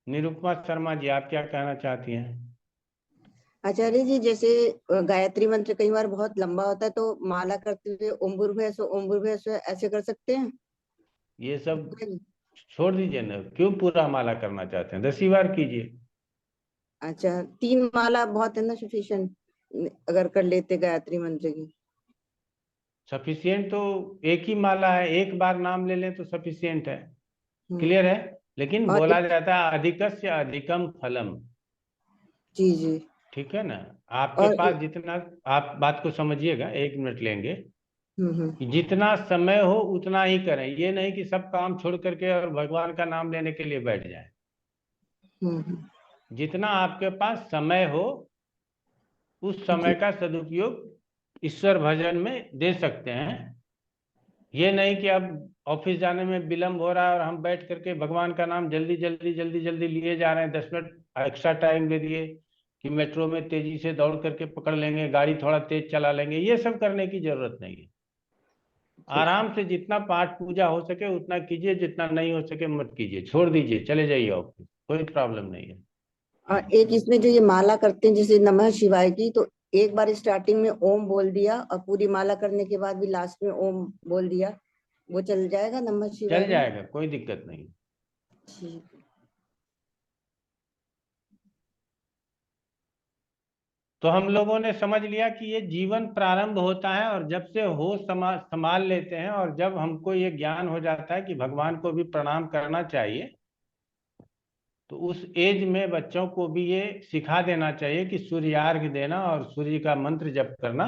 निरुपमा शर्मा जी, आप क्या कहना चाहती हैं? आचार्य जी, जैसे गायत्री मंत्र कई बार बहुत लंबा होता है तो माला करते हुए ओम भूर्भुवः स्वः ऐसे कर सकते हैं? ये सब छोड़ दीजिए ना, क्यों पूरा माला करना चाहते हैं? 10 बार कीजिए। अच्छा, 3 माला बहुत है ना, सफिशिएंट अगर कर लेते गायत्री मंत्र की? सफिशियंट तो एक ही माला है, एक बार नाम ले लें तो सफिशियंट है। क्लियर है। लेकिन और बोला जाता है अधिकस्य अधिकम फलम। जी जी। ठीक है ना। आपके और पास जितना, आप बात को समझिएगा, 1 मिनट लेंगे, हम्म। कि जितना समय हो उतना ही करें। ये नहीं कि सब काम छोड़ करके और भगवान का नाम लेने के लिए बैठ जाएं। हम्म। जितना आपके पास समय हो उस समय जी का सदुपयोग ईश्वर भजन में दे सकते हैं। ये नहीं कि अब ऑफिस जाने में विलम्ब हो रहा है और हम बैठ करके भगवान का नाम जल्दी जल्दी जल्दी जल्दी लिए जा रहे हैं, 10 मिनट एक्स्ट्रा टाइम दे दिए कि मेट्रो में तेजी से दौड़ करके पकड़ लेंगे, गाड़ी थोड़ा तेज चला लेंगे। ये सब करने की जरूरत नहीं है। आराम से जितना पाठ पूजा हो सके उतना कीजिए, जितना नहीं हो सके मत कीजिए, छोड़ दीजिए, चले जाइए ऑफिस, कोई प्रॉब्लम नहीं है। और एक इसमें जो ये माला करते हैं जैसे नमः शिवाय की, तो एक बार स्टार्टिंग में ओम बोल दिया और पूरी माला करने के बाद भी लास्ट में ओम बोल दिया, वो चल जाएगा नमः शिवाय चल में? जाएगा, कोई दिक्कत नहीं। ठीक है। तो हम लोगों ने समझ लिया कि ये जीवन प्रारंभ होता है और जब से होश संभाल लेते हैं और जब हमको ये ज्ञान हो जाता है कि भगवान को भी प्रणाम करना चाहिए, तो उस एज में बच्चों को भी ये सिखा देना चाहिए कि सूर्यार्घ देना और सूर्य का मंत्र जप करना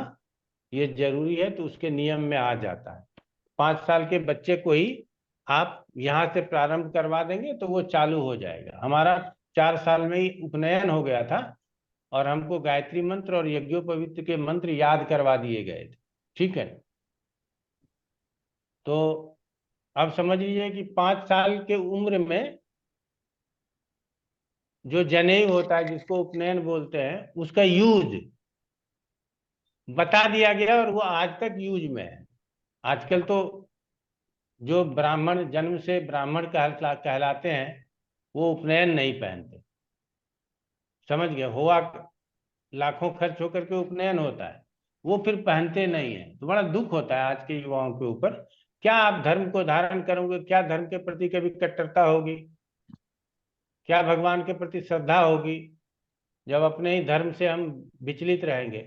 ये जरूरी है। तो उसके नियम में आ जाता है। 5 साल के बच्चे को ही आप यहाँ से प्रारंभ करवा देंगे तो वो चालू हो जाएगा। हमारा 4 साल में ही उपनयन हो गया था और हमको गायत्री मंत्र और यज्ञोपवीत के मंत्र याद करवा दिए गए थे। ठीक है। तो अब समझ लीजिए कि 5 साल के उम्र में जो जनेऊ होता है जिसको उपनयन बोलते हैं, उसका यूज बता दिया गया और वो आज तक यूज में है। आजकल तो जो ब्राह्मण जन्म से ब्राह्मण कहलाते हैं वो उपनयन नहीं पहनते। समझ गए? हुआ लाखों खर्च होकर के उपनयन होता है, वो फिर पहनते नहीं है। तो बड़ा दुख होता है आज के युवाओं के ऊपर। क्या आप धर्म को धारण करोगे? क्या धर्म के प्रति कभी कट्टरता होगी? क्या भगवान के प्रति श्रद्धा होगी जब अपने ही धर्म से हम विचलित रहेंगे?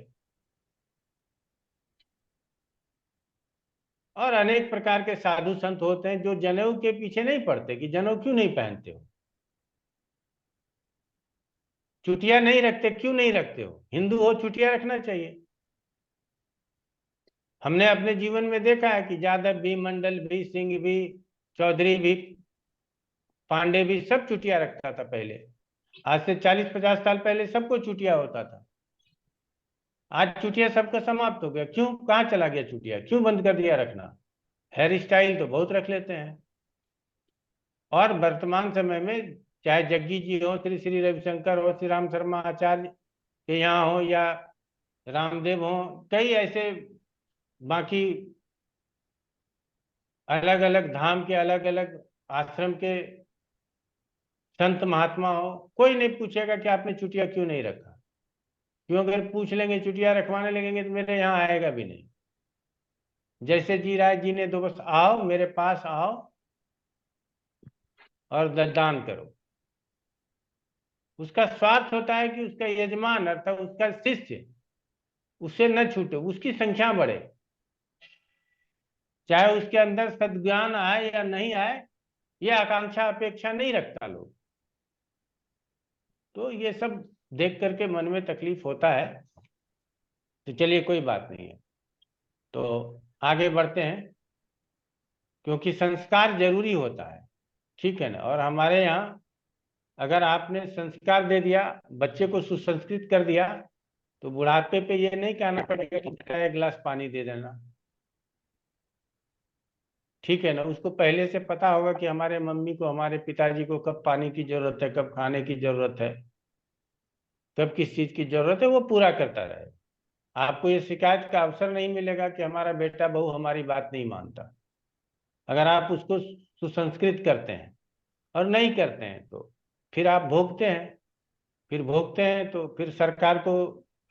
और अनेक प्रकार के साधु संत होते हैं जो जनेऊ के पीछे नहीं पड़ते कि जनेऊ क्यों नहीं पहनते हो, चुटिया नहीं रखते, क्यों नहीं रखते हो? हिंदू हो, चुटिया रखना चाहिए। हमने अपने जीवन में देखा है कि यादव भी, मंडल भी, सिंह भी, चौधरी भी, पांडे भी, सब चुटिया रखता था पहले। आज से 40-50 साल पहले सबको चुटिया होता था। आज चुटिया सबका समाप्त हो गया। क्यों? कहाँ चला गया चुटिया? क्यों बंद कर दिया रखना? हेयर स्टाइल तो बहुत रख लेते हैं। और वर्तमान समय में चाहे जग्गी जी हो, श्री श्री रविशंकर हो, श्री राम शर्मा आचार्य के यहाँ हो, या रामदेव हो, कई ऐसे बाकी अलग अलग धाम के, अलग अलग आश्रम के संत महात्मा हो, कोई नहीं पूछेगा कि आपने चुटिया क्यों नहीं रखा। क्यों? अगर पूछ लेंगे, चुटिया रखवाने लगेंगे तो मेरे यहाँ आएगा भी नहीं। जैसे जी रहा है जीने दो, बस आओ मेरे पास आओ और दान करो। उसका स्वार्थ होता है कि उसका यजमान अर्थात उसका शिष्य उससे न छूटे, उसकी संख्या बढ़े। चाहे उसके अंदर सद्ज्ञान आए या नहीं आए, ये आकांक्षा अपेक्षा नहीं रखता लोग। तो ये सब देख करके मन में तकलीफ होता है। तो चलिए कोई बात नहीं है, तो आगे बढ़ते हैं, क्योंकि संस्कार जरूरी होता है। ठीक है ना। और हमारे यहाँ अगर आपने संस्कार दे दिया, बच्चे को सुसंस्कृत कर दिया, तो बुढ़ापे पे ये नहीं कहना पड़ेगा कि बेटा 1 गिलास पानी दे देना। ठीक है ना। उसको पहले से पता होगा कि हमारे मम्मी को, हमारे पिताजी को कब पानी की जरूरत है, कब खाने की जरूरत है, कब किस चीज की जरूरत है, वो पूरा करता रहे। आपको ये शिकायत का अवसर नहीं मिलेगा कि हमारा बेटा बहू हमारी बात नहीं मानता। अगर आप उसको सुसंस्कृत करते हैं, और नहीं करते हैं तो फिर आप भोगते हैं। फिर भोगते हैं तो फिर सरकार को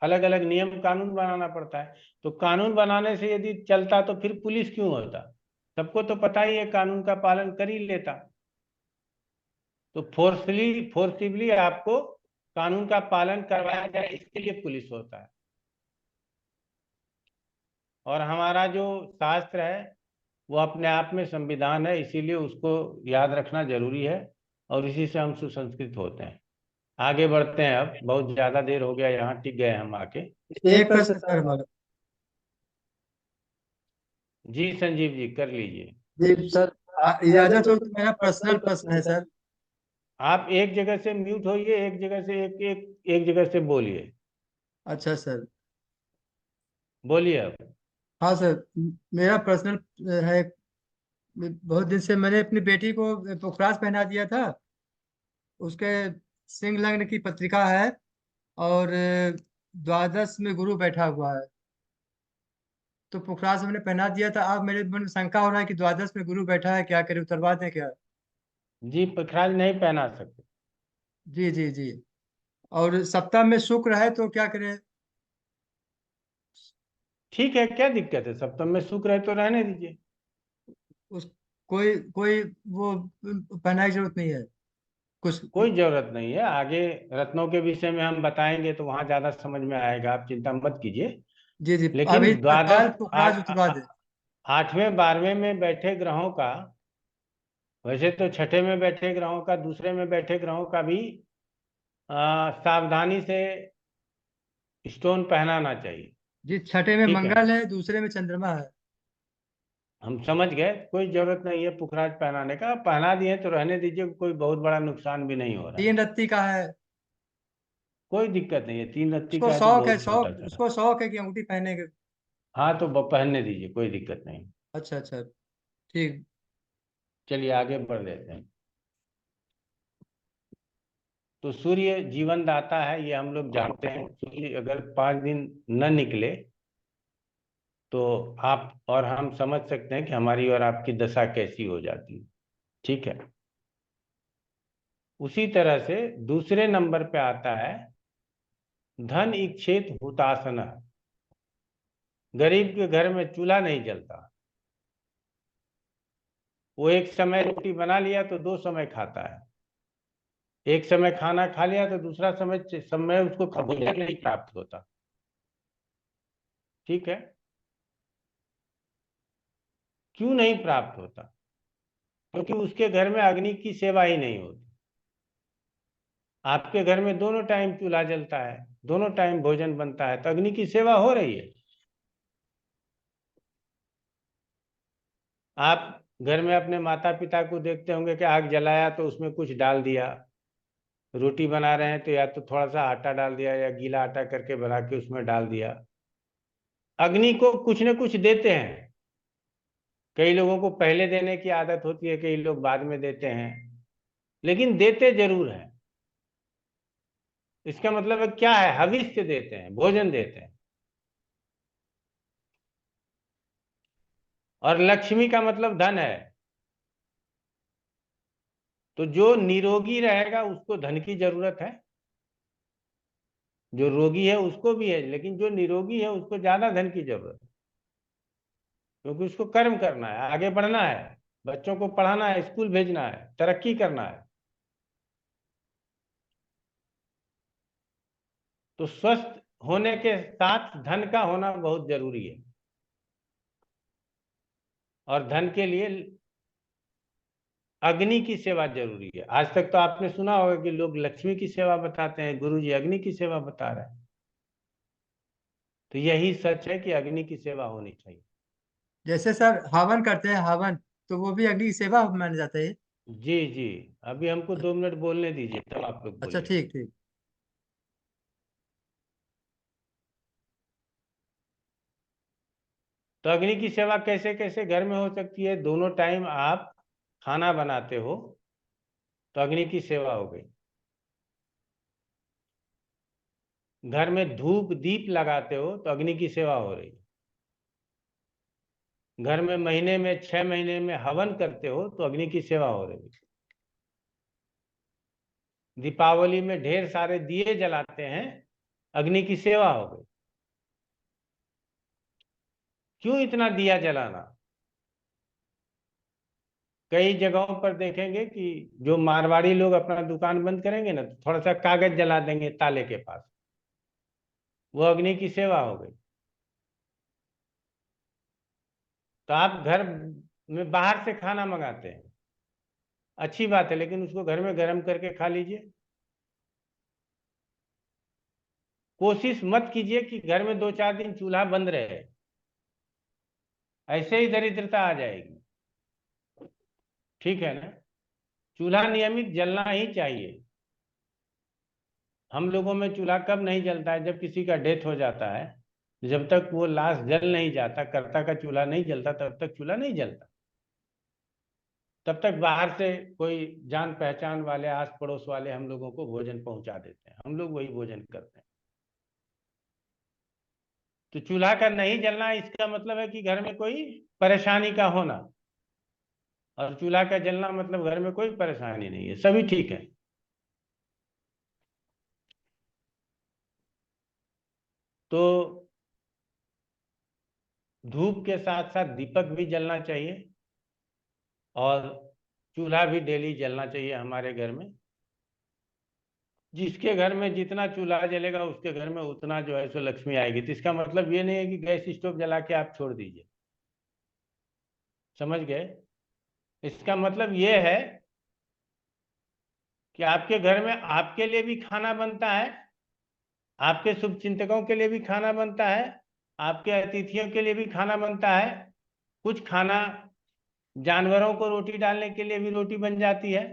अलग अलग नियम कानून बनाना पड़ता है। तो कानून बनाने से यदि चलता तो फिर पुलिस क्यों होता? सबको तो पता ही है, कानून का पालन कर ही लेता। तो फोर्सफुली आपको कानून का पालन करवाया जाए, इसके लिए पुलिस होता है। और हमारा जो शास्त्र है वो अपने आप में संविधान है, इसीलिए उसको याद रखना जरूरी है और इसी से हम सुसंस्कृत होते हैं। आगे बढ़ते हैं, अब बहुत ज्यादा देर हो गया, यहाँ टिक गए हम आके। एक प्रश्न सर हमारा। जी संजीव जी कर लीजिए। जी सर, इजाजत हो तो मेरा पर्सनल प्रश्न है सर। आप एक जगह से म्यूट होइए, एक जगह से एक जगह से बोलिए। अच्छा सर। बोलिए अब। हाँ सर, मेरा पर्सनल है। बहुत दिन से मैंने अपनी बेटी को पोखराज पहना दिया था। उसके सिंह लग्न की पत्रिका है और द्वादश में गुरु बैठा हुआ है। तो पोखराज हमने पहना दिया था। अब मेरे मन में शंका हो रहा है कि द्वादश में गुरु बैठा है, क्या करें, उतरवा दें क्या? जी पखराज नहीं पहना सकते। जी जी जी। और सप्तम में शुक्र है तो क्या करें? ठीक है, क्या दिक्कत है, सप्तम में शुक्र है तो रहने दीजिए। उस कोई कोई वो पहनाई की जरूरत नहीं है कुछ? कोई जरूरत नहीं है, आगे रत्नों के विषय में हम बताएंगे तो वहां ज्यादा समझ में आएगा, आप चिंता मत कीजिए। जी जी, लेकिन अभी तत्काल द्वादश पोखराज उतरवा दे। 8वें 12वें में बैठे ग्रहों का, वैसे तो छठे में बैठे ग्रहों का, दूसरे में बैठे ग्रहों का भी सावधानी से स्टोन पहनाना चाहिए। जी, छठे में ठीक है, मंगल है, दूसरे में चंद्रमा है। हम समझ गए, कोई जरूरत नहीं है पुखराज पहनाने का, पहना दिए तो रहने दीजिए, कोई बहुत बड़ा नुकसान भी नहीं हो रहा है। 3 रत्ती का है। कोई दिक्कत नहीं है, 3 रत्ती उसको का है तो शौक है, बहुत छोटा शौक सा है। उसको शौक है कि अंगूठी पहने के। हाँ तो पहनने दीजिए, कोई दिक्कत नहीं। अच्छा अच्छा, ठीक। चलिए आगे बढ़ लेते हैं। तो सूर्य जीवन दाता है, ये हम लोग जानते हैं। सूर्य अगर 5 दिन न निकले तो आप और हम समझ सकते हैं कि हमारी और आपकी दशा कैसी हो जाती है। ठीक है, उसी तरह से दूसरे नंबर पे आता है धन इच्छेत हुतासन। गरीब के घर में चूल्हा नहीं जलता, वो एक समय रोटी बना लिया तो 2 समय खाता है, एक समय खाना खा लिया तो दूसरा समय उसको भोजन नहीं प्राप्त होता। ठीक है, क्यों नहीं प्राप्त होता? क्योंकि उसके घर में अग्नि की सेवा ही नहीं होती। आपके घर में दोनों टाइम चूल्हा जलता है, दोनों टाइम भोजन बनता है, तो अग्नि की सेवा हो रही है। आप घर में अपने माता पिता को देखते होंगे कि आग जलाया तो उसमें कुछ डाल दिया, रोटी बना रहे हैं तो या तो थोड़ा सा आटा डाल दिया या गीला आटा करके बना के उसमें डाल दिया। अग्नि को कुछ न कुछ देते हैं। कई लोगों को पहले देने की आदत होती है, कई लोग बाद में देते हैं, लेकिन देते जरूर है। इसका मतलब क्या है? हविष्य देते हैं, भोजन देते हैं। और लक्ष्मी का मतलब धन है। तो जो निरोगी रहेगा उसको धन की जरूरत है, जो रोगी है उसको भी है, लेकिन जो निरोगी है उसको ज्यादा धन की जरूरत है, क्योंकि उसको कर्म करना है, आगे बढ़ना है, बच्चों को पढ़ाना है, स्कूल भेजना है, तरक्की करना है। तो स्वस्थ होने के साथ धन का होना बहुत जरूरी है, और धन के लिए अग्नि की सेवा जरूरी है। आज तक तो आपने सुना होगा कि लोग लक्ष्मी की सेवा बताते हैं, गुरुजी अग्नि की सेवा बता रहे हैं। तो यही सच है कि अग्नि की सेवा होनी चाहिए। जैसे सर हवन करते हैं, हवन तो वो भी अग्नि की सेवा माना जाता है। जी जी, अभी हमको 2 मिनट बोलने दीजिए, तब आप लोग अच्छा, बोलिए। ठीक ठीक। तो अग्नि की सेवा कैसे कैसे घर में हो सकती है? दोनों टाइम आप खाना बनाते हो तो अग्नि की सेवा हो गई। घर में धूप दीप लगाते हो तो अग्नि की सेवा हो रही। घर में महीने में 6 महीने में हवन करते हो तो अग्नि की सेवा हो रही। दीपावली में ढेर सारे दिए जलाते हैं, अग्नि की सेवा हो गई। क्यों इतना दिया जलाना? कई जगहों पर देखेंगे कि जो मारवाड़ी लोग अपना दुकान बंद करेंगे ना, तो थोड़ा सा कागज जला देंगे ताले के पास, वो अग्नि की सेवा हो गई। तो आप घर में बाहर से खाना मंगाते हैं, अच्छी बात है, लेकिन उसको घर में गर्म करके खा लीजिए। कोशिश मत कीजिए कि घर में 2-4 दिन चूल्हा बंद रहे, ऐसे ही दरिद्रता आ जाएगी। ठीक है ना? चूल्हा नियमित जलना ही चाहिए। हम लोगों में चूल्हा कब नहीं जलता है? जब किसी का डेथ हो जाता है, जब तक वो लाश जल नहीं जाता, कर्ता का चूल्हा नहीं जलता, तब तक चूल्हा नहीं जलता। तब तक बाहर से कोई जान पहचान वाले, आस पड़ोस वाले हम लोगों को भोजन पहुंचा देते हैं, हम लोग वही भोजन करते हैं। तो चूल्हा का नहीं जलना इसका मतलब है कि घर में कोई परेशानी का होना, और चूल्हा का जलना मतलब घर में कोई परेशानी नहीं है, सभी ठीक है। तो धूप के साथ साथ दीपक भी जलना चाहिए, और चूल्हा भी डेली जलना चाहिए हमारे घर में। जिसके घर में जितना चूल्हा जलेगा उसके घर में उतना जो है सो लक्ष्मी आएगी। तो इसका मतलब ये नहीं है कि गैस स्टोव जला के आप छोड़ दीजिए, समझ गए? इसका मतलब ये है कि आपके घर में आपके लिए भी खाना बनता है, आपके शुभ चिंतकों के लिए भी खाना बनता है, आपके अतिथियों के लिए भी खाना बनता है, कुछ खाना जानवरों को रोटी डालने के लिए भी रोटी बन जाती है,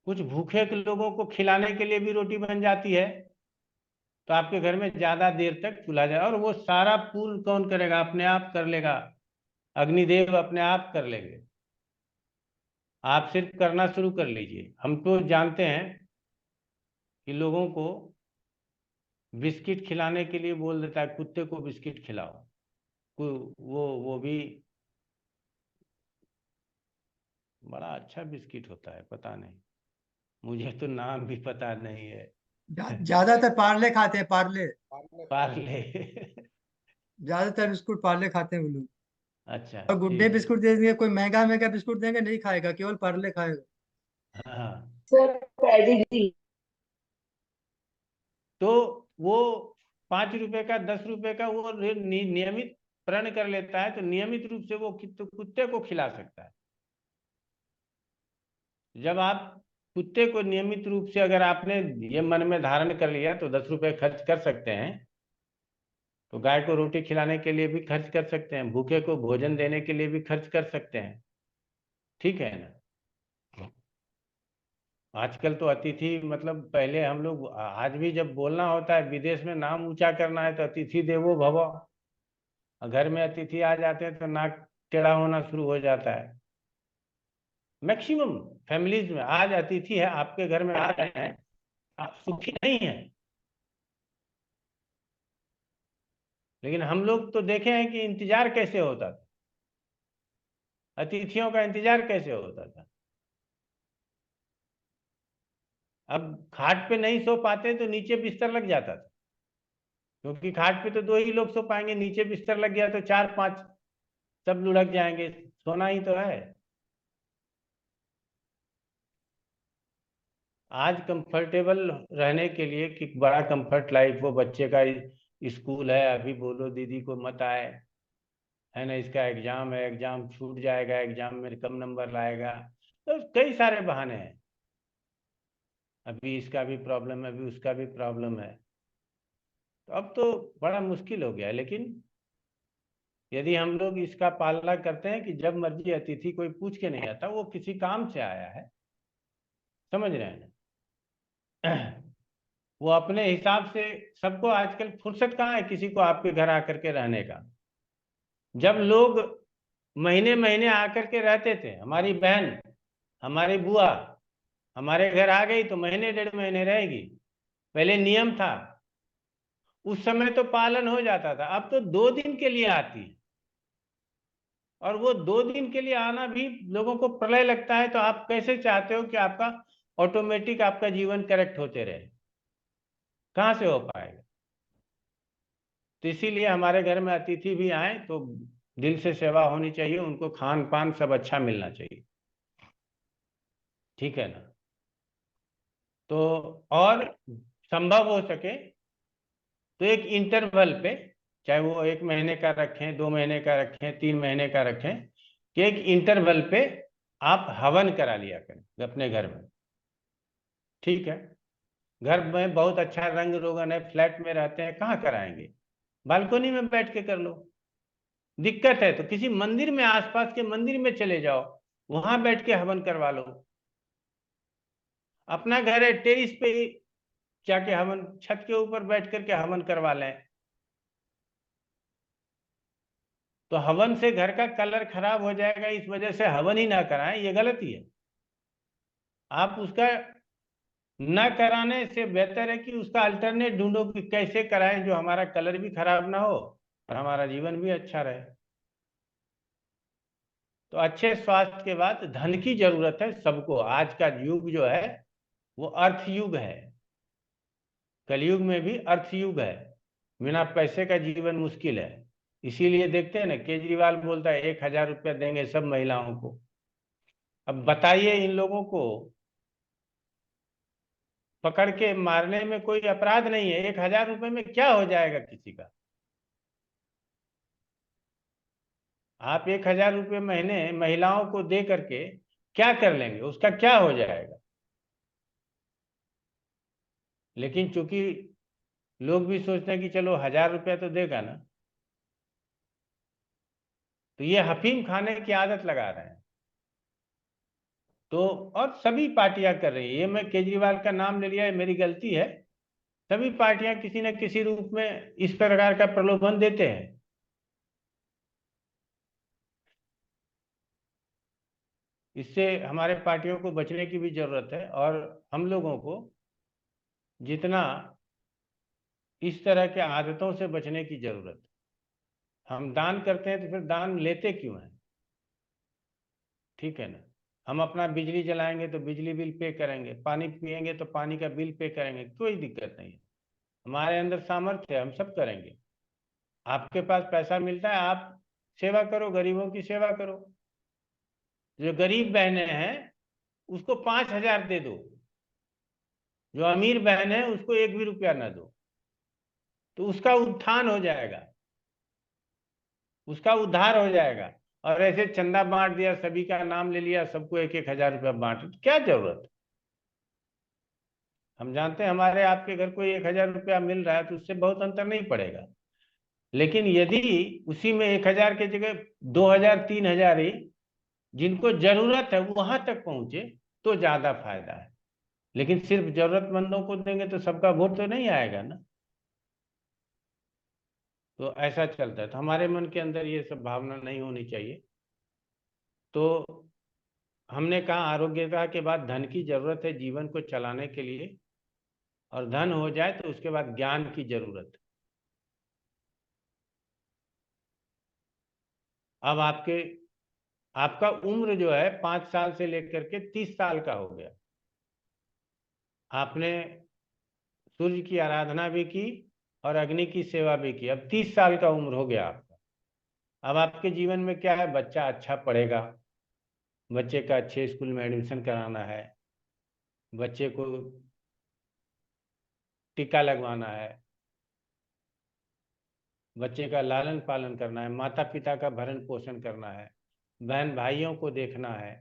कुछ भूखे लोगों को खिलाने के लिए भी रोटी बन जाती है। तो आपके घर में ज्यादा देर तक चूल्हा जाए, और वो सारा पुल कौन करेगा? अपने आप कर लेगा, अग्निदेव अपने आप कर लेंगे। आप सिर्फ करना शुरू कर लीजिए। हम तो जानते हैं कि लोगों को बिस्किट खिलाने के लिए बोल देता है, कुत्ते को बिस्किट खिलाओ, वो भी बड़ा अच्छा बिस्किट होता है, पता नहीं, मुझे तो नाम भी पता नहीं है। ज्यादातर पार्ले खाते हैं, पार्ले। पार्ले ज्यादातर बिस्कुट पार्ले खाते हैं वो लोग। अच्छा, और गुड डे बिस्कुट दे देंगे, कोई महंगा महंगा बिस्कुट देंगे नहीं खाएगा, केवल पार्ले खाएगा। हाँ। Sir pedigree. तो वो 5 रुपए का, 10 रुपए का वो नियमित प्रण कर लेता है, तो नियमित रूप से वो कुत्ते को खिला सकता है। जब आप कुत्ते को नियमित रूप से, अगर आपने ये मन में धारण कर लिया तो 10 रुपए खर्च कर सकते हैं, तो गाय को रोटी खिलाने के लिए भी खर्च कर सकते हैं, भूखे को भोजन देने के लिए भी खर्च कर सकते हैं। ठीक है ना? आजकल तो अतिथि मतलब, पहले हम लोग, आज भी जब बोलना होता है विदेश में, नाम ऊंचा करना है तो अतिथि देवो भव, घर में अतिथि आ जाते हैं तो नाक टेढ़ा होना शुरू हो जाता है। मैक्सिमम फैमिलीज में आज अतिथि है, आपके घर में आ रहे हैं, आप सुखी नहीं हैं। लेकिन हम लोग तो देखे हैं कि इंतजार कैसे होता था, अतिथियों का इंतजार कैसे होता था। अब खाट पे नहीं सो पाते तो नीचे बिस्तर लग जाता था, क्योंकि खाट पे तो 2 ही लोग सो पाएंगे, नीचे बिस्तर लग गया तो 4-5 सब लुढ़क जाएंगे, सोना ही तो है। आज कंफर्टेबल रहने के लिए कि बड़ा कंफर्ट लाइफ हो, बच्चे का स्कूल है, अभी बोलो दीदी को मत आए, है ना, इसका एग्जाम है, एग्जाम छूट जाएगा, एग्जाम में कम नंबर लाएगा, तो कई सारे बहाने हैं। अभी इसका भी प्रॉब्लम है, अभी उसका भी प्रॉब्लम है, तो अब तो बड़ा मुश्किल हो गया है। लेकिन यदि हम लोग इसका पालना करते हैं कि जब मर्जी अतिथि कोई पूछ के नहीं आता, वो किसी काम से आया है, समझ रहे हैं ना? वो अपने हिसाब से, सबको आजकल फुर्सत कहाँ है किसी को आपके घर आकर के रहने का। जब लोग महीने महीने आकर के रहते थे, हमारी बहन, हमारी बुआ हमारे घर आ गई तो महीने 1.5 महीने रहेगी, पहले नियम था, उस समय तो पालन हो जाता था। अब तो 2 दिन के लिए आती है, और वो 2 दिन के लिए आना भी लोगों को प्रलय लगता है। तो आप कैसे चाहते हो कि आपका ऑटोमेटिक आपका जीवन करेक्ट होते रहे? कहाँ से हो पाएगा? तो इसीलिए हमारे घर में अतिथि भी आए तो दिल से सेवा होनी चाहिए, उनको खान पान सब अच्छा मिलना चाहिए। ठीक है ना? तो और संभव हो सके तो एक इंटरवल पे, चाहे वो 1 महीने का रखें, 2 महीने का रखें, 3 महीने का रखें, कि एक इंटरवल पे आप हवन करा लिया करें अपने घर में। ठीक है? घर में बहुत अच्छा रंग रोगन है, फ्लैट में रहते हैं, कहाँ कराएंगे? बालकोनी में बैठ के कर लो। दिक्कत है तो किसी मंदिर में, आसपास के मंदिर में चले जाओ, वहां बैठ के हवन करवा लो। अपना घर है, टेरिस पे ही जाके हवन, छत के ऊपर बैठ करके हवन करवा लें। तो हवन से घर का कलर खराब हो जाएगा, इस वजह से हवन ही ना कराएं, ये गलती है। आप उसका न कराने से बेहतर है कि उसका अल्टरनेट ढूंढो कि कैसे कराएं जो हमारा कलर भी खराब ना हो और हमारा जीवन भी अच्छा रहे। तो अच्छे स्वास्थ्य के बाद धन की जरूरत है सबको। आज का युग जो है वो अर्थ युग है, कलयुग में भी अर्थ युग है। बिना पैसे का जीवन मुश्किल है। इसीलिए देखते हैं ना, केजरीवाल बोलता है 1,000 रुपया देंगे सब महिलाओं को। अब बताइए, इन लोगों को पकड़ के मारने में कोई अपराध नहीं है, 1,000 रुपये में क्या हो जाएगा किसी का? आप 1,000 रुपये महीने महिलाओं को दे करके क्या कर लेंगे? उसका क्या हो जाएगा? लेकिन चूंकि लोग भी सोचते हैं कि चलो 1,000 रुपया तो देगा ना, तो ये अफीम खाने की आदत लगा रहे हैं। तो और सभी पार्टियां कर रही है, ये मैं केजरीवाल का नाम ले लिया, है मेरी गलती है। सभी पार्टियां किसी न किसी रूप में इस प्रकार का प्रलोभन देते हैं। इससे हमारे पार्टियों को बचने की भी जरूरत है, और हम लोगों को जितना इस तरह के आदतों से बचने की जरूरत है। हम दान करते हैं तो फिर दान लेते क्यों हैं? ठीक है ना। हम अपना बिजली जलाएंगे तो बिजली बिल पे करेंगे, पानी पिएंगे तो पानी का बिल पे करेंगे, कोई दिक्कत नहीं है। हमारे अंदर सामर्थ्य है, हम सब करेंगे। आपके पास पैसा मिलता है, आप सेवा करो, गरीबों की सेवा करो। जो गरीब बहनें हैं उसको 5,000 दे दो, जो अमीर बहन है उसको 1 भी रुपया ना दो, तो उसका उत्थान हो जाएगा, उसका उद्धार हो जाएगा। और ऐसे चंदा बांट दिया, सभी का नाम ले लिया, सबको 1,000 रुपया बांट, तो क्या जरूरत है? हम जानते हैं हमारे आपके घर को 1,000 रुपया मिल रहा है तो उससे बहुत अंतर नहीं पड़ेगा। लेकिन यदि उसी में 1,000 की जगह 2,000 3,000 ही जिनको जरूरत है वहां तक पहुंचे तो ज्यादा फायदा है। लेकिन सिर्फ जरूरतमंदों को देंगे तो सबका वोट तो नहीं आएगा ना। तो ऐसा चलता है, तो हमारे मन के अंदर ये सब भावना नहीं होनी चाहिए। तो हमने कहा आरोग्यता के बाद धन की जरूरत है जीवन को चलाने के लिए, और धन हो जाए तो उसके बाद ज्ञान की जरूरत है। अब आपका उम्र जो है 5 साल से लेकर के 30 साल का हो गया। आपने सूर्य की आराधना भी की और अग्नि की सेवा भी की, अब 30 साल का उम्र हो गया आपका। अब आपके जीवन में क्या है? बच्चा अच्छा पढ़ेगा, बच्चे का अच्छे स्कूल में एडमिशन कराना है, बच्चे को टीका लगवाना है, बच्चे का लालन पालन करना है, माता पिता का भरण पोषण करना है, बहन भाइयों को देखना है।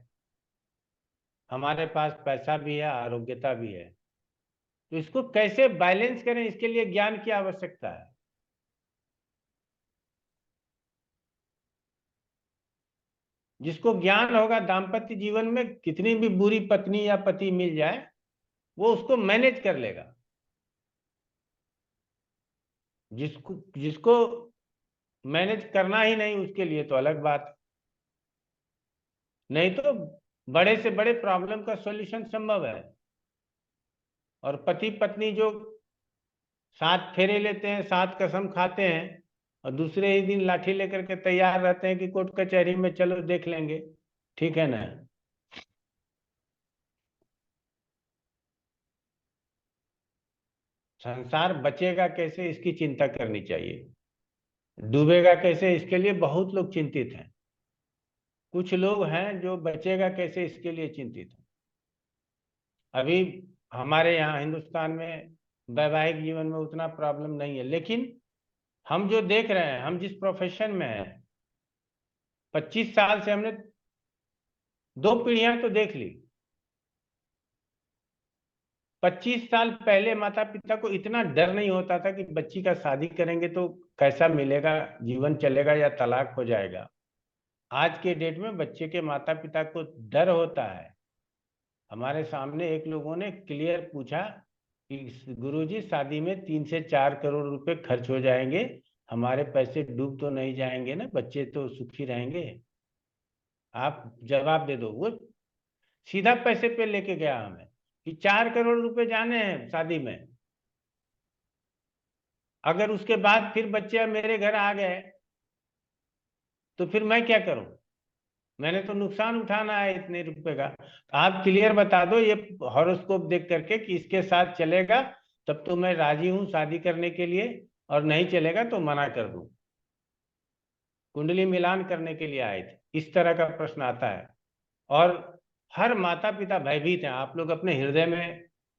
हमारे पास पैसा भी है, आरोग्यता भी है, तो इसको कैसे बैलेंस करें, इसके लिए ज्ञान की आवश्यकता है। जिसको ज्ञान होगा, दाम्पत्य जीवन में कितनी भी बुरी पत्नी या पति मिल जाए वो उसको मैनेज कर लेगा। जिसको मैनेज करना ही नहीं, उसके लिए तो अलग बात। नहीं तो बड़े से बड़े प्रॉब्लम का सॉल्यूशन संभव है। और पति पत्नी जो 7 फेरे लेते हैं, 7 कसम खाते हैं, और दूसरे ही दिन लाठी लेकर के तैयार रहते हैं कि कोर्ट कचहरी में चलो देख लेंगे, ठीक है ना। संसार बचेगा कैसे इसकी चिंता करनी चाहिए, डूबेगा कैसे इसके लिए बहुत लोग चिंतित हैं। कुछ लोग हैं जो बचेगा कैसे इसके लिए चिंतित हैं। अभी हमारे यहाँ हिंदुस्तान में वैवाहिक जीवन में उतना प्रॉब्लम नहीं है, लेकिन हम जो देख रहे हैं, हम जिस प्रोफेशन में हैं, 25 साल से हमने 2 पीढ़ियां तो देख ली। 25 साल पहले माता पिता को इतना डर नहीं होता था कि बच्ची का शादी करेंगे तो कैसा मिलेगा, जीवन चलेगा या तलाक हो जाएगा। आज के डेट में बच्चे के माता पिता को डर होता है। हमारे सामने एक लोगों ने क्लियर पूछा कि गुरुजी शादी में 3 से 4 करोड़ रुपए खर्च हो जाएंगे, हमारे पैसे डूब तो नहीं जाएंगे ना, बच्चे तो सुखी रहेंगे? आप जवाब दे दो। वो सीधा पैसे पे लेके गया हमें कि 4 करोड़ रुपए जाने हैं शादी में। अगर उसके बाद फिर बच्चे मेरे घर आ गए तो फिर मैं क्या करूं? मैंने तो नुकसान उठाना है इतने रुपए का। आप क्लियर बता दो ये हॉरोस्कोप देख करके कि इसके साथ चलेगा तब तो मैं राजी हूं शादी करने के लिए, और नहीं चलेगा तो मना कर दूं। कुंडली मिलान करने के लिए आए थे, इस तरह का प्रश्न आता है। और हर माता पिता भयभीत हैं। आप लोग अपने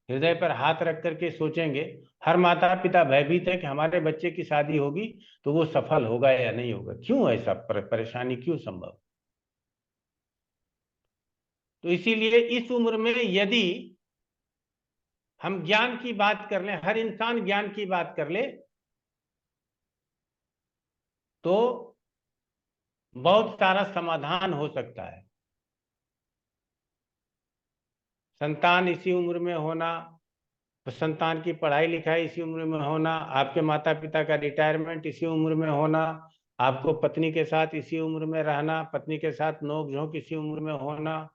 हृदय पर हाथ रख करके सोचेंगे, हर माता पिता भयभीत है कि हमारे बच्चे की शादी होगी तो वो सफल होगा या नहीं होगा। क्यों ऐसा परेशानी क्यों संभव? तो इसीलिए इस उम्र में यदि हम ज्ञान की बात कर लें, हर इंसान ज्ञान की बात कर ले, तो बहुत सारा समाधान हो सकता है। संतान इसी उम्र में होना, संतान की पढ़ाई लिखाई इसी उम्र में होना, आपके माता पिता का रिटायरमेंट इसी उम्र में होना, आपको पत्नी के साथ इसी उम्र में रहना, पत्नी के साथ नोक झोंक इसी उम्र में होना,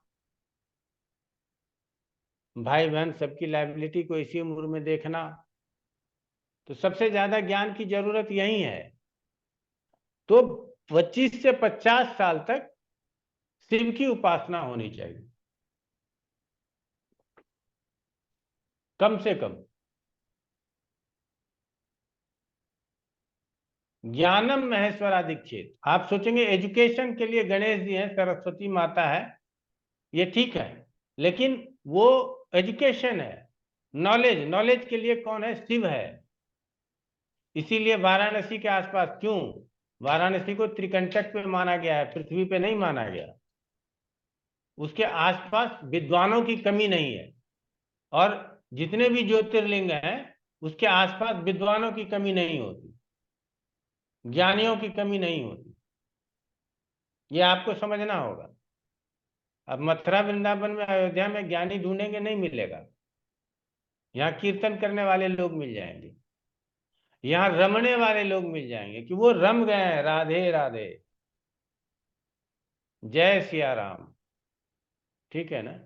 भाई बहन सबकी लायबिलिटी को इसी उम्र में देखना। तो सबसे ज्यादा ज्ञान की जरूरत यही है। तो 25 से 50 साल तक शिव की उपासना होनी चाहिए कम से कम। ज्ञानम महेश्वरा दीक्षित। आप सोचेंगे एजुकेशन के लिए गणेश जी हैं, सरस्वती माता है, ये ठीक है, लेकिन वो एजुकेशन है। नॉलेज के लिए कौन है? शिव है। इसीलिए वाराणसी के आसपास, क्यों वाराणसी को त्रिकंटक पे माना गया है, पृथ्वी पे नहीं माना गया। उसके आसपास विद्वानों की कमी नहीं है, और जितने भी ज्योतिर्लिंग हैं उसके आसपास विद्वानों की कमी नहीं होती, ज्ञानियों की कमी नहीं होती। ये आपको समझना होगा। अब मथुरा वृंदावन में, अयोध्या में ज्ञानी ढूंढेंगे नहीं मिलेगा। यहाँ कीर्तन करने वाले लोग मिल जाएंगे, यहाँ रमने वाले लोग मिल जाएंगे कि वो रम गए हैं, राधे राधे, जय सिया राम, ठीक है ना।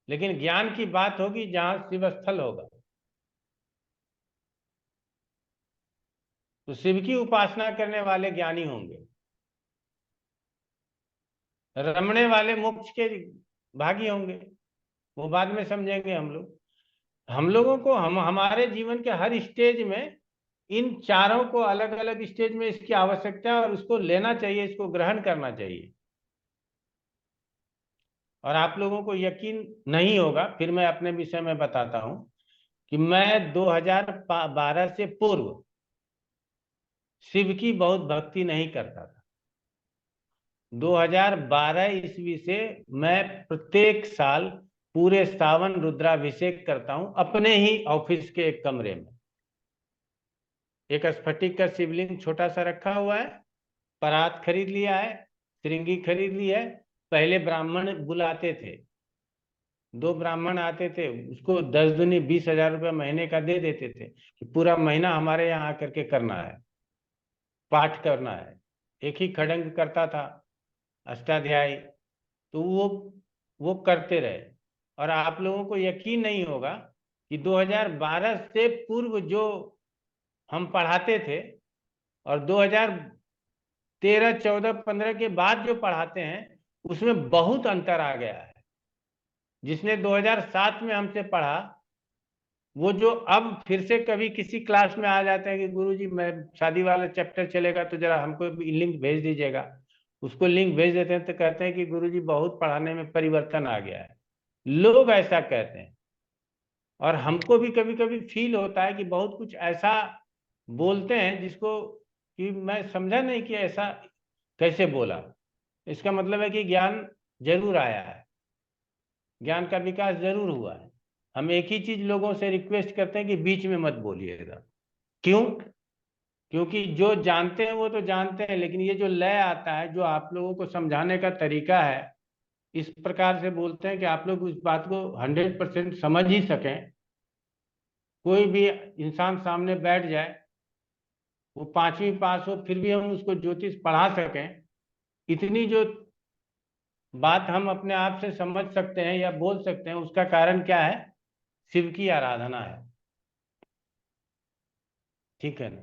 लेकिन ज्ञान की बात होगी जहां शिव स्थल होगा। तो शिव की उपासना करने वाले ज्ञानी होंगे, रमने वाले मोक्ष के भागी होंगे। वो बाद में समझेंगे हम लोग। हम लोगों को हमारे जीवन के हर स्टेज में इन चारों को, अलग अलग स्टेज में इसकी आवश्यकता है और उसको लेना चाहिए, इसको ग्रहण करना चाहिए। और आप लोगों को यकीन नहीं होगा, फिर मैं अपने विषय में बताता हूं कि मैं 2012 से पूर्व शिव की बहुत भक्ति नहीं करता था। 2012 ईस्वी से मैं प्रत्येक साल पूरे सावन रुद्राभिषेक करता हूं अपने ही ऑफिस के एक कमरे में। एक स्फटिक का शिवलिंग छोटा सा रखा हुआ है, परात खरीद लिया है, श्रृंगी खरीद ली है। पहले ब्राह्मण बुलाते थे, 2 ब्राह्मण आते थे, उसको 10 दूनी 20,000 रुपये महीने का दे देते थे कि पूरा महीना हमारे यहाँ आकर के करना है, पाठ करना है। एक ही खड़ंग करता था, अष्टाध्यायी, तो वो करते रहे। और आप लोगों को यकीन नहीं होगा कि 2012 से पूर्व जो हम पढ़ाते थे और 2013, 14, 15 के बाद जो पढ़ाते हैं उसमें बहुत अंतर आ गया है। जिसने 2007 में हमसे पढ़ा, वो जो अब फिर से कभी किसी क्लास में आ जाते हैं कि गुरुजी मैं शादी वाला चैप्टर चलेगा तो जरा हमको लिंक भेज दीजिएगा, उसको लिंक भेज देते हैं तो कहते हैं कि गुरुजी बहुत पढ़ाने में परिवर्तन आ गया है। लोग ऐसा कहते हैं, और हमको भी कभी कभी फील होता है कि बहुत कुछ ऐसा बोलते हैं जिसको कि मैं समझा नहीं कि ऐसा कैसे बोला। इसका मतलब है कि ज्ञान जरूर आया है, ज्ञान का विकास जरूर हुआ है। हम एक ही चीज लोगों से रिक्वेस्ट करते हैं कि बीच में मत बोलिएगा। क्यों? क्योंकि जो जानते हैं वो तो जानते हैं, लेकिन ये जो लय आता है, जो आप लोगों को समझाने का तरीका है, इस प्रकार से बोलते हैं कि आप लोग उस बात को 100% समझ ही सकें। कोई भी इंसान सामने बैठ जाए, वो 5वीं पास हो, फिर भी हम उसको ज्योतिष पढ़ा सकें, इतनी जो बात हम अपने आप से समझ सकते हैं या बोल सकते हैं, उसका कारण क्या है? शिव की आराधना है। ठीक है ना?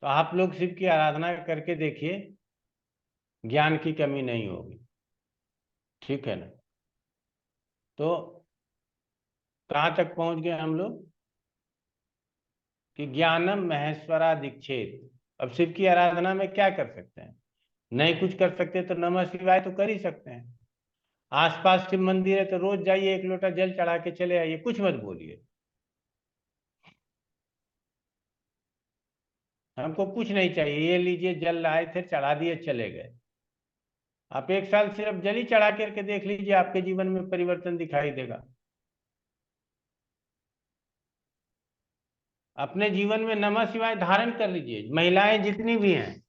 तो आप लोग शिव की आराधना करके देखिए, ज्ञान की कमी नहीं होगी। ठीक है ना? तो कहाँ तक पहुंच गए हम लोग? कि ज्ञानम महेश्वरा दीक्षित। अब शिव की आराधना में क्या कर सकते हैं? नहीं कुछ कर सकते तो नमः शिवाय तो कर ही सकते हैं। आसपास शिव मंदिर है तो रोज जाइए, 1 लोटा जल चढ़ा के चले आइए, कुछ मत बोलिए। हमको कुछ नहीं चाहिए, ये लीजिए जल लाए थे, चढ़ा दिए, चले गए। आप 1 साल सिर्फ जल ही चढ़ा करके देख लीजिए, आपके जीवन में परिवर्तन दिखाई देगा। अपने जीवन में नमः शिवाय धारण कर लीजिए, महिलाएं जितनी भी हैं।